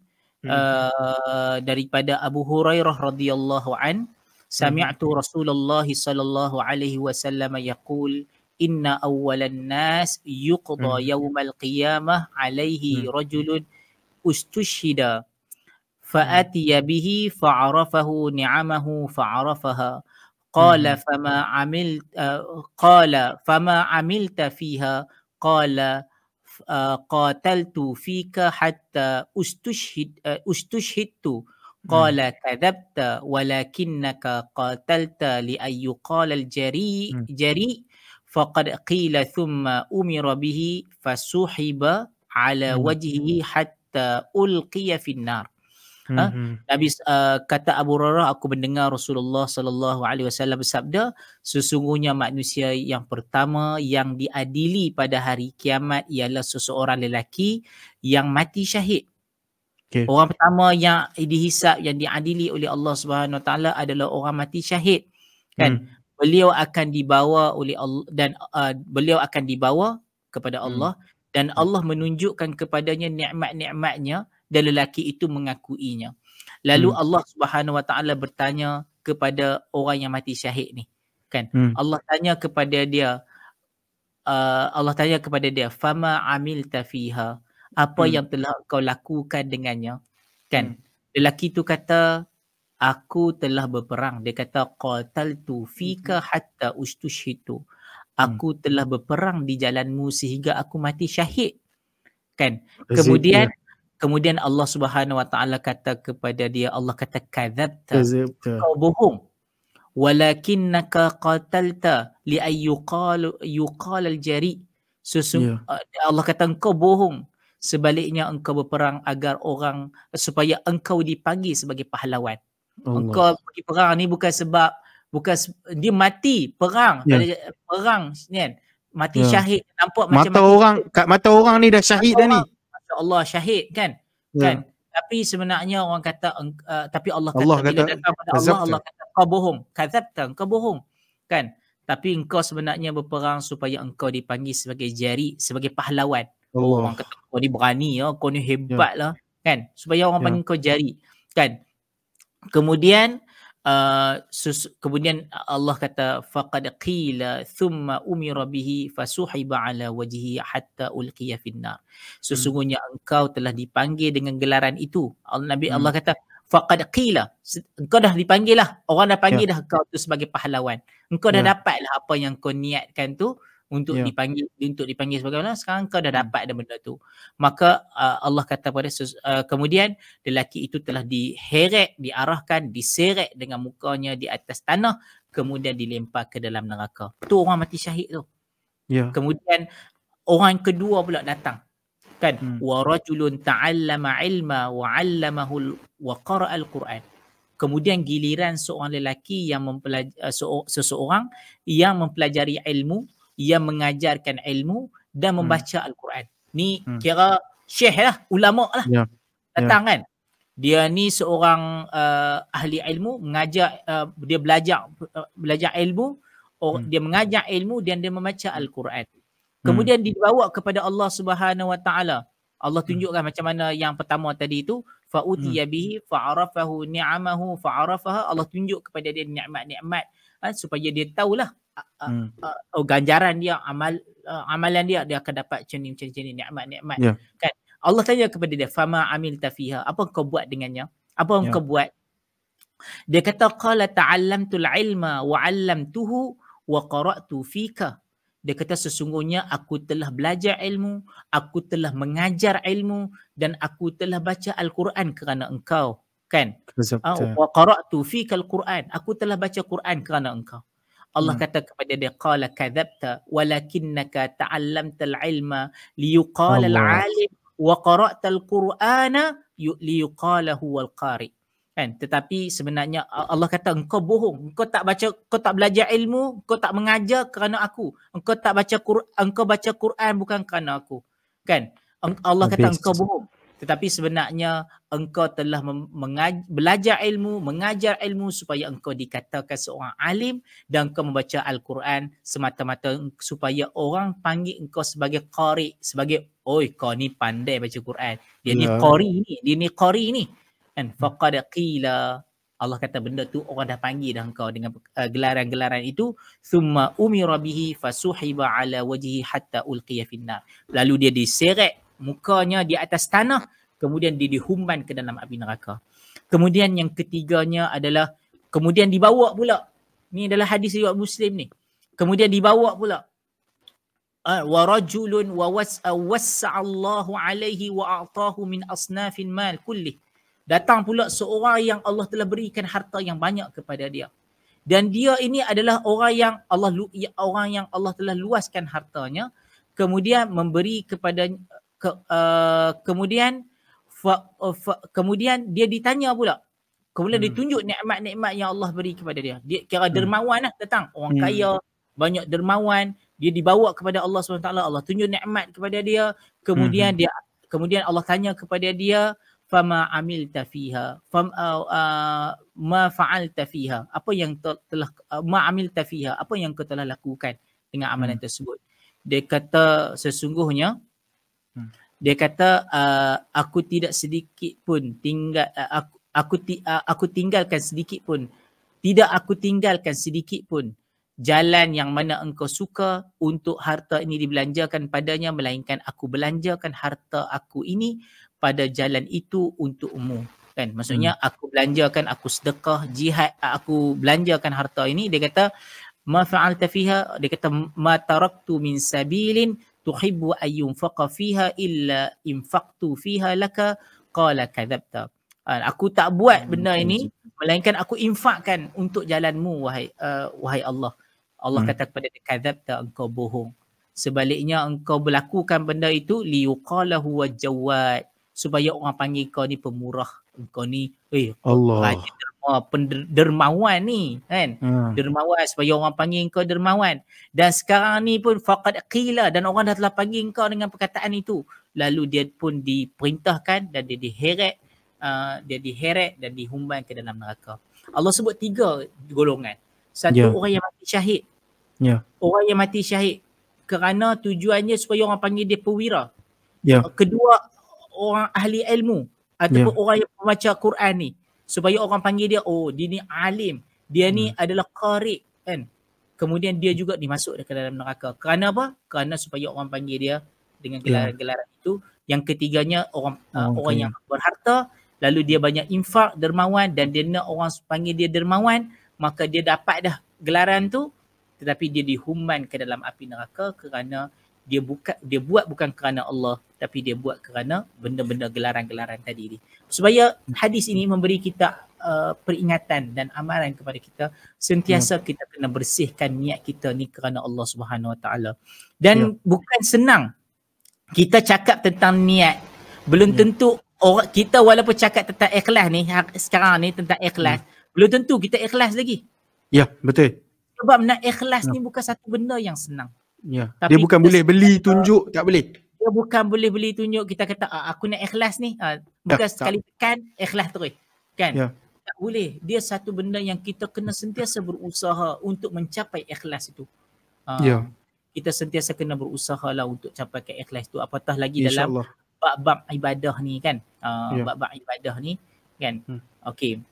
daripada Abu Hurairah radhiyallahu an, sami'tu Rasulullah sallallahu alaihi wasallam yaqul inna awwalan nas yuqda yawmal qiyamah alaihi rajulun ustushhida فأتي به فعرفه نعمه فعرفها Qala fama amilta fiha qala qataltu fika hatta ustushhidtu qala kadhabta walakinnaka qatalta li an yuqala al-jari faqad qila thumma umira bihi fasuhiba ala wajhihi hatta ulqiya finnar. Nabi kata Abu Hurairah, aku mendengar Rasulullah sallallahu alaihi wasallam bersabda, sesungguhnya manusia yang pertama yang diadili pada hari kiamat ialah seseorang lelaki yang mati syahid. Okay. Orang pertama yang dihisap, yang diadili oleh Allah Subhanahu Wa Taala adalah orang mati syahid. Kan? Beliau akan dibawa oleh Allah dan beliau akan dibawa kepada Allah dan Allah menunjukkan kepadanya nikmat-nikmatnya dan lelaki itu mengakuinya. Lalu Allah Subhanahu Wa Taala bertanya kepada orang yang mati syahid ni, kan? Allah tanya kepada dia, fama amilta fiha, apa yang telah kau lakukan dengannya, kan? Lelaki itu kata, aku telah berperang. Dia kata qataltu fika hatta ustushhitu, aku telah berperang di jalanmu sehingga aku mati syahid, kan? Kemudian Allah Subhanahu Wa Taala kata kepada dia, Allah kata kadzabta, kau bohong. Walakinnaka qatalta li ay yuqal al-jari. Allah kata engkau bohong. Sebaliknya engkau berperang agar orang, supaya engkau dipanggil sebagai pahlawan. Engkau pergi perang ni bukan sebab dia mati perang, perang kan, mati syahid, nampak macam mata orang ni dah syahid dah ni. Allah syahid kan, kan? Tapi sebenarnya orang kata tapi Allah kata bila datang pada Allah kata kau bohong, kadzabta, engkau bohong, kan? Tapi engkau sebenarnya berperang supaya engkau dipanggil sebagai jari, sebagai pahlawan. Orang kata kau ni berani ya, kau ni hebat lah, kan? Supaya orang panggil kau jari, kan? Kemudian kemudian Allah kata faqad qila thumma umira bihi fasuhiba ala wajhihi hatta ulqiya finnar. Sesungguhnya engkau telah dipanggil dengan gelaran itu. Allah kata faqad qila, engkau dah dipanggil lah, orang dah panggil dah kau tu sebagai pahlawan. Engkau dah dapat lah apa yang kau niatkan tu untuk dipanggil sebagai pahlawan. Sekarang kau dah dapat dah benda tu. Maka Allah kata pada kemudian lelaki itu telah diarahkan, diseret dengan mukanya di atas tanah, kemudian dilempar ke dalam neraka. Tu orang mati syahid tu. Kemudian orang kedua pula datang, kan? Wa rajulun ta'allama ilma wa 'allamahu wa qara'a al-Quran. Kemudian giliran seorang lelaki yang seseorang yang mempelajari ilmu, yang mengajarkan ilmu dan membaca Al-Quran. Ni kira syekh lah, ulama lah. Datang kan? Dia ni seorang ahli ilmu, mengajar, dia belajar ilmu, dia mengajar ilmu dan dia membaca Al-Quran. Kemudian dibawa kepada Allah Subhanahu Wa Taala. Allah tunjukkan macam mana yang pertama tadi itu, fa'utiya bihi fa'arafahu ni'amahu fa'arafaha. Allah tunjuk kepada dia nikmat-nikmat, supaya dia tahulah ganjaran dia, amalan dia akan dapat macam ni nikmat-nikmat, kan? Allah tanya kepada dia, fama amilta fiha, apa kau buat dengannya, apa kau buat? Dia kata qala ta'allamtul ilma wa 'allamtuhu wa qara'tu fika. Dia kata sesungguhnya aku telah belajar ilmu, aku telah mengajar ilmu dan aku telah baca Al-Quran kerana engkau, kan? Wa qara'tu fika Al-Quran, aku telah baca Quran kerana engkau. Allah kata kepada dia, qala kadzabta walakinnaka ta'allamtal ilma liyuqala al-alim wa qara'tal qur'ana liyuqala huwal qari. Kan? Tetapi sebenarnya Allah kata engkau bohong, engkau tak belajar ilmu, engkau tak mengajar kerana aku, engkau tak baca Quran, engkau baca Quran bukan kerana aku, kan? Allah kata engkau bohong. Tetapi sebenarnya engkau telah belajar ilmu, mengajar ilmu supaya engkau dikatakan seorang alim dan engkau membaca Al-Quran semata-mata supaya orang panggil engkau sebagai qari, sebagai oi kau ni pandai baca Quran. Dia ni qari ni. And faqad qila, Allah kata benda tu orang dah panggil dah engkau dengan gelaran-gelaran itu, thumma umira bihi fasuhiba ala wajhi hatta ulqiya finnar. Lalu dia diseret mukanya di atas tanah, kemudian dia dihumban ke dalam api neraka. Kemudian yang ketiganya adalah kemudian dibawa pula Ni adalah hadis riwayat Muslim ni. Kemudian dibawa pula wa rajulun wassa'allahu alaihi wa a'tahu min asnafil mal kullih. Datang pula seorang yang Allah telah berikan harta yang banyak kepada dia. Dan dia ini adalah orang yang Allah telah luaskan hartanya, kemudian memberi kepada kemudian dia ditanya pula. Kemudian ditunjuk nikmat-nikmat yang Allah beri kepada dia. Dia kira dermawan lah datang. Orang kaya, banyak dermawan. Dia dibawa kepada Allah SWT. Allah tunjuk nikmat kepada dia. Kemudian kemudian Allah tanya kepada dia, fama amilta fiha ma fa'alta fiha, apa yang telah ma amilta fiha, apa yang kau telah lakukan dengan amalan tersebut. Dia kata sesungguhnya dia kata aku tidak sedikit pun tinggal aku tinggalkan sedikit pun, tidak aku tinggalkan sedikit pun jalan yang mana engkau suka untuk harta ini dibelanjakan padanya, melainkan aku belanjakan harta aku ini pada jalan itu untukmu. Kan? Maksudnya aku belanjakan, aku sedekah, jihad, aku belanjakan harta ini. Dia kata ma fa'alta fiha, dia kata ma taraktu min sabilin tuhibbu ayyunfaqa fiha illa infaqtu fiha laka qala kadzabta. Aku tak buat benda ini melainkan aku infakkan untuk jalanmu wahai Allah. Allah kata kepada dia, kadzabta, engkau bohong. Sebaliknya engkau melakukan benda itu liyuqalahu wajawad, supaya orang panggil kau ni pemurah, kau ni Allah dermawan ni kan. Dermawan, supaya orang panggil kau dermawan. Dan sekarang ni pun faqad qila, dan orang dah telah panggil kau dengan perkataan itu. Lalu dia pun diperintahkan dan dia diheret dan dihumban ke dalam neraka. Allah sebut 3 golongan. Satu, orang yang mati syahid. Orang yang mati syahid kerana tujuannya supaya orang panggil dia perwira. Kedua, orang ahli ilmu ataupun orang yang membaca Quran ni, supaya orang panggil dia, oh dia ni alim, dia ni adalah qari kan. Kemudian dia juga dimasukkan ke dalam neraka. Kerana apa? Kerana supaya orang panggil dia dengan gelaran-gelaran itu. Yang ketiganya orang yang berharta, lalu dia banyak infak, dermawan, dan dia nak orang panggil dia dermawan, maka dia dapat dah gelaran tu, tetapi dia dihumban ke dalam api neraka kerana dia buat bukan kerana Allah, tapi dia buat kerana benda-benda gelaran-gelaran tadi ni. Supaya hadis ini memberi kita peringatan dan amaran kepada kita, sentiasa kita kena bersihkan niat kita ni kerana Allah Subhanahu Wa Taala. Dan bukan senang kita cakap tentang niat. Belum tentu orang kita walaupun cakap tentang ikhlas ni sekarang ni tentang ikhlas, belum tentu kita ikhlas lagi. Ya, betul. Sebab nak ikhlas ni bukan satu benda yang senang. Tapi dia bukan boleh beli tunjuk, tak boleh. Dia bukan boleh beli tunjuk, kita kata aku nak ikhlas ni, bukan sekali tekan ikhlas terus. Kan? Tak boleh. Dia satu benda yang kita kena sentiasa berusaha untuk mencapai ikhlas itu. Kita sentiasa kena berusaha lah untuk capai ke ikhlas itu, apatah lagi dalam bab-bab ibadah ni kan. Bab-bab ibadah ni kan. Okey.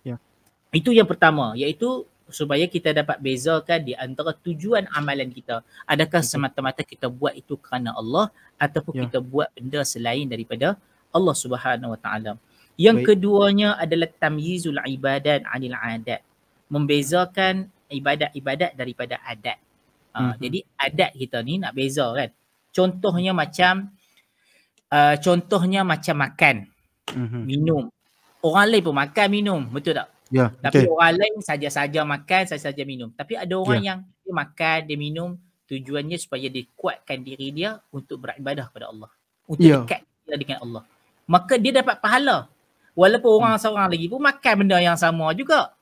Itu yang pertama, iaitu supaya kita dapat bezakan di antara tujuan amalan kita. Adakah semata-mata kita buat itu kerana Allah ataupun kita buat benda selain daripada Allah Subhanahu Wa Taala. Yang keduanya adalah tamyizul ibadat 'anil 'adat. Membezakan ibadat-ibadat daripada adat. Jadi adat kita ni nak beza kan. Contohnya macam makan, minum. Orang lain pun makan, minum, betul tak? Tapi orang lain saja-saja makan, saja-saja minum. Tapi ada orang yang dia makan, dia minum, tujuannya supaya dia kuatkan diri dia untuk beribadah kepada Allah, untuk dekat dengan Allah. Maka dia dapat pahala. Walaupun orang seorang lagi pun makan benda yang sama juga.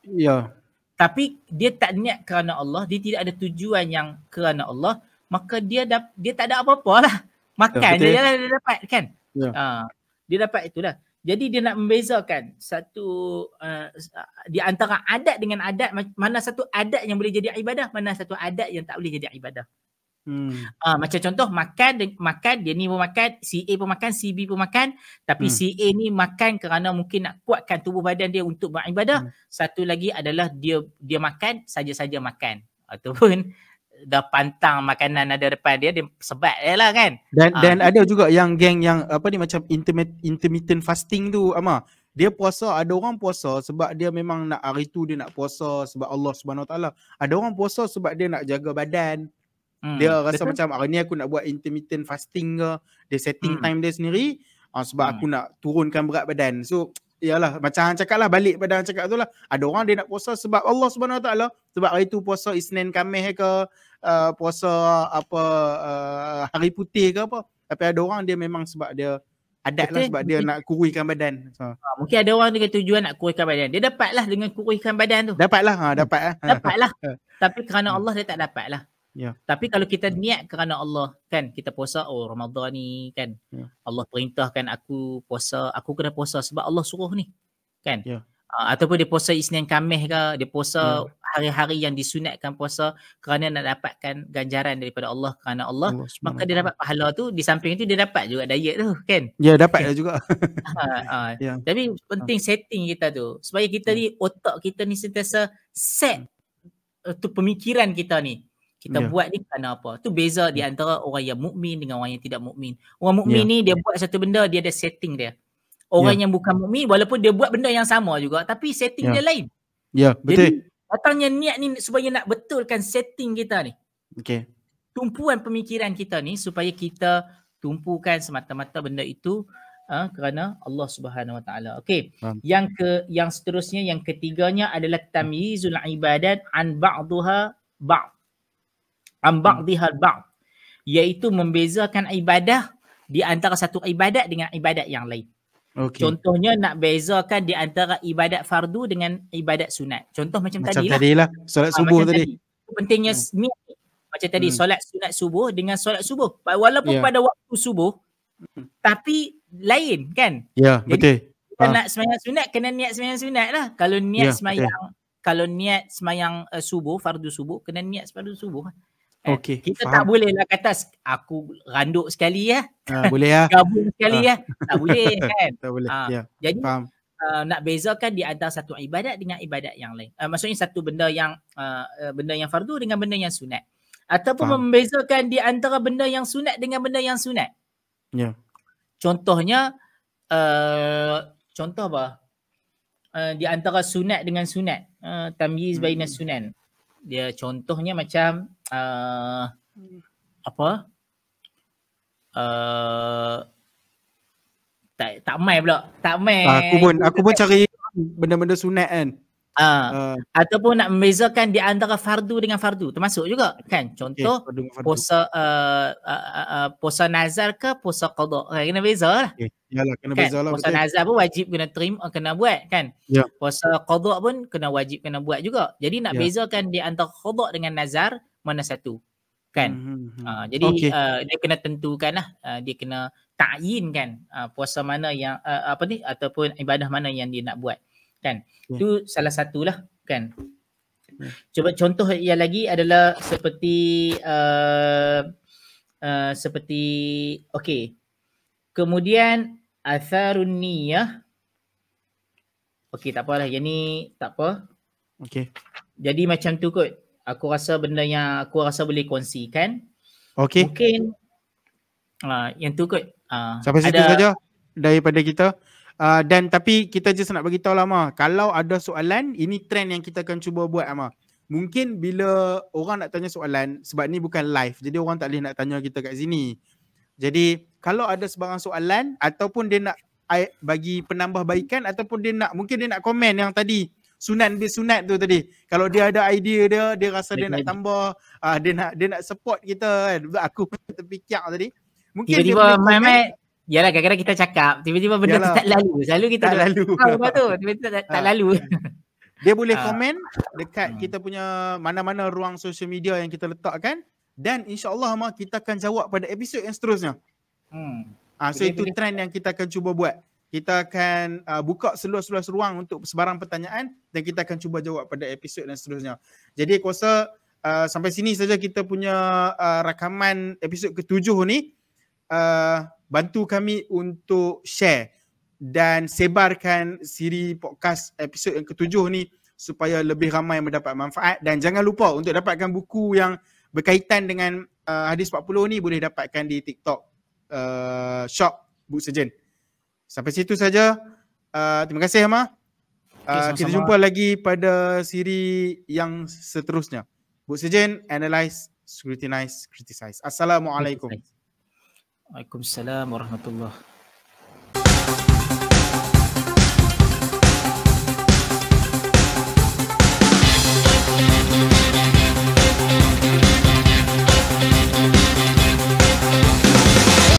Tapi dia tak niat kerana Allah, dia tidak ada tujuan yang kerana Allah, maka dia tak ada apa-apa lah. Makan dia dapat kan. Dia dapat itulah. Jadi dia nak membezakan satu di antara adat dengan adat, mana satu adat yang boleh jadi ibadah, mana satu adat yang tak boleh jadi ibadah. Macam contoh makan, dia ni pun makan, si A pun makan, si B pun makan, tapi si A ni makan kerana mungkin nak kuatkan tubuh badan dia untuk beribadah. Satu lagi adalah dia makan saja-saja makan, ataupun dah pantang makanan ada depan dia sebat dia lah kan. Dan ada juga yang geng yang apa ni macam intermittent fasting tu, Amar. Dia puasa, ada orang puasa sebab dia memang nak hari tu dia nak puasa sebab Allah Subhanahu Wa Taala. Ada orang puasa sebab dia nak jaga badan. Dia rasa Betul? macam hari ni aku nak buat intermittent fasting ke. Dia setting time dia sendiri sebab aku nak turunkan berat badan. So yalah, macam hang cakap lah, balik pada hang cakap tu lah. Ada orang dia nak puasa sebab Allah Subhanahu Wa Taala, sebab hari tu puasa Isnin Khamis ke, puasa apa hari putih ke apa. Tapi ada orang dia memang sebab dia adat lah, sebab dia nak kuruskan badan. Mungkin ada orang dengan tujuan nak kuruskan badan. Dia dapatlah dengan kuruskan badan tu. Dapatlah. Dapatlah. Tapi kerana Allah dia tak dapat lah. Ya. Tapi kalau kita niat kerana Allah, kan, kita puasa, Ramadan ni kan, Allah perintahkan aku puasa, aku kena puasa sebab Allah suruh ni, kan. Ataupun dia puasa Isnin Khamis ke, dia puasa hari-hari yang disunatkan puasa kerana nak dapatkan ganjaran daripada Allah, kerana Allah maka dia dapat pahala tu. Di samping itu dia dapat juga diet tu, kan. Ya, dapat juga. Tapi penting setting kita tu supaya kita ni, otak kita ni sentiasa set tu pemikiran kita ni. Kita buat ni kerana apa? Tu beza di antara orang yang mukmin dengan orang yang tidak mukmin. Orang mukmin ni dia buat satu benda, dia ada setting dia. Orang yang bukan mukmin walaupun dia buat benda yang sama juga tapi setting dia lain. Ya, betul. Jadi datangnya niat ni supaya nak betulkan setting kita ni. Okey. Tumpuan pemikiran kita ni supaya kita tumpukan semata-mata benda itu kerana Allah Subhanahu Wa Taala. Okey. Yang seterusnya, yang ketiganya adalah tamyizul ibadat an ba'daha ba'd. An ba'dihal ba'd. Iaitu membezakan ibadah di antara satu ibadat dengan ibadat yang lain. Okay. Contohnya nak bezakan di antara ibadat fardu dengan ibadat sunat. Contoh macam tadilah. Solat subuh tadi. Pentingnya niat. Macam tadi solat sunat subuh dengan solat subuh. Walaupun pada waktu subuh tapi lain, kan? Ya, betul. Kita nak sembahyang sunat kena niat sembahyang sunat lah. Kalau niat kalau niat sembahyang subuh, fardu subuh, kena niat fardu subuh. Okey. Kita tak boleh lah kata aku randuk sekali boleh lah. Gabung sekali tak boleh, kan? Tak boleh. Jadi nak bezakan di antara satu ibadat dengan ibadat yang lain. Maksudnya satu benda yang fardu dengan benda yang sunat. Ataupun membezakan di antara benda yang sunat dengan benda yang sunat. Ya. Contohnya contoh apa? Di antara sunat dengan sunat. Tamyiz bainas sunan. Dia contohnya macam tak mai pula. Tak mai. Aku pun cari benda-benda sunat kan. Ataupun nak membezakan di antara fardu dengan fardu, termasuk juga, kan? Contoh puasa nazar ke puasa qada. Kena beza lah. Yalah, kena kan? beza lah. Puasa nazar pun wajib kena buat, kan? Puasa qada pun wajib kena buat juga. Jadi nak bezakan di antara qada dengan nazar mana satu, kan? Jadi dia kena tentukan lah, dia kena ta'yin, kan, puasa mana yang ataupun ibadah mana yang dia nak buat, kan? Itu salah satulah, kan? Cuba contoh yang lagi adalah seperti okey. Kemudian atharun niyah. Okey, tak apalah, yang ni tak apa. Okey. Jadi macam tu kot. Aku rasa benda yang aku rasa boleh kongsikan. Okey. Mungkin yang tu kot. Sampai situ saja daripada kita. Dan tapi kita just nak bagi tahu lah, Amar, kalau ada soalan, ini trend yang kita akan cuba buat, Amar. Mungkin bila orang nak tanya soalan, sebab ni bukan live, jadi orang tak boleh nak tanya kita kat sini. Jadi kalau ada sebarang soalan ataupun dia nak bagi penambahbaikan ataupun mungkin dia nak komen yang tadi sunat bisunat tu tadi. Kalau dia ada idea dia rasa dia nak tambah, dia nak support kita, kan. Aku terfikir tadi. Mungkin tiba-tiba Mamat, yalah, kadang-kadang kita cakap, tiba-tiba benda tu tak lalu. Selalu kita tak lalu. Tiba-tiba tak lalu. Dia boleh komen dekat kita punya mana-mana ruang social media yang kita letakkan, dan insya-Allah kita akan jawab pada episod yang seterusnya. So itu trend yang kita akan cuba buat. Kita akan buka seluas-luas ruang untuk sebarang pertanyaan dan kita akan cuba jawab pada episod yang seterusnya. Jadi aku rasa sampai sini saja kita punya rakaman episod ke-7 ni. Bantu kami untuk share dan sebarkan siri podcast episod yang ke-7 ni supaya lebih ramai mendapat manfaat. Dan jangan lupa untuk dapatkan buku yang berkaitan dengan Hadis 40 ni boleh dapatkan di TikTok shop Book Surgeon. Sampai situ saja. Terima kasih Hama. Kita sama-sama. jumpa lagi pada siri yang seterusnya. Book Sejen, analyze, scrutinize, criticize. Assalamualaikum. Waalaikumsalam warahmatullahi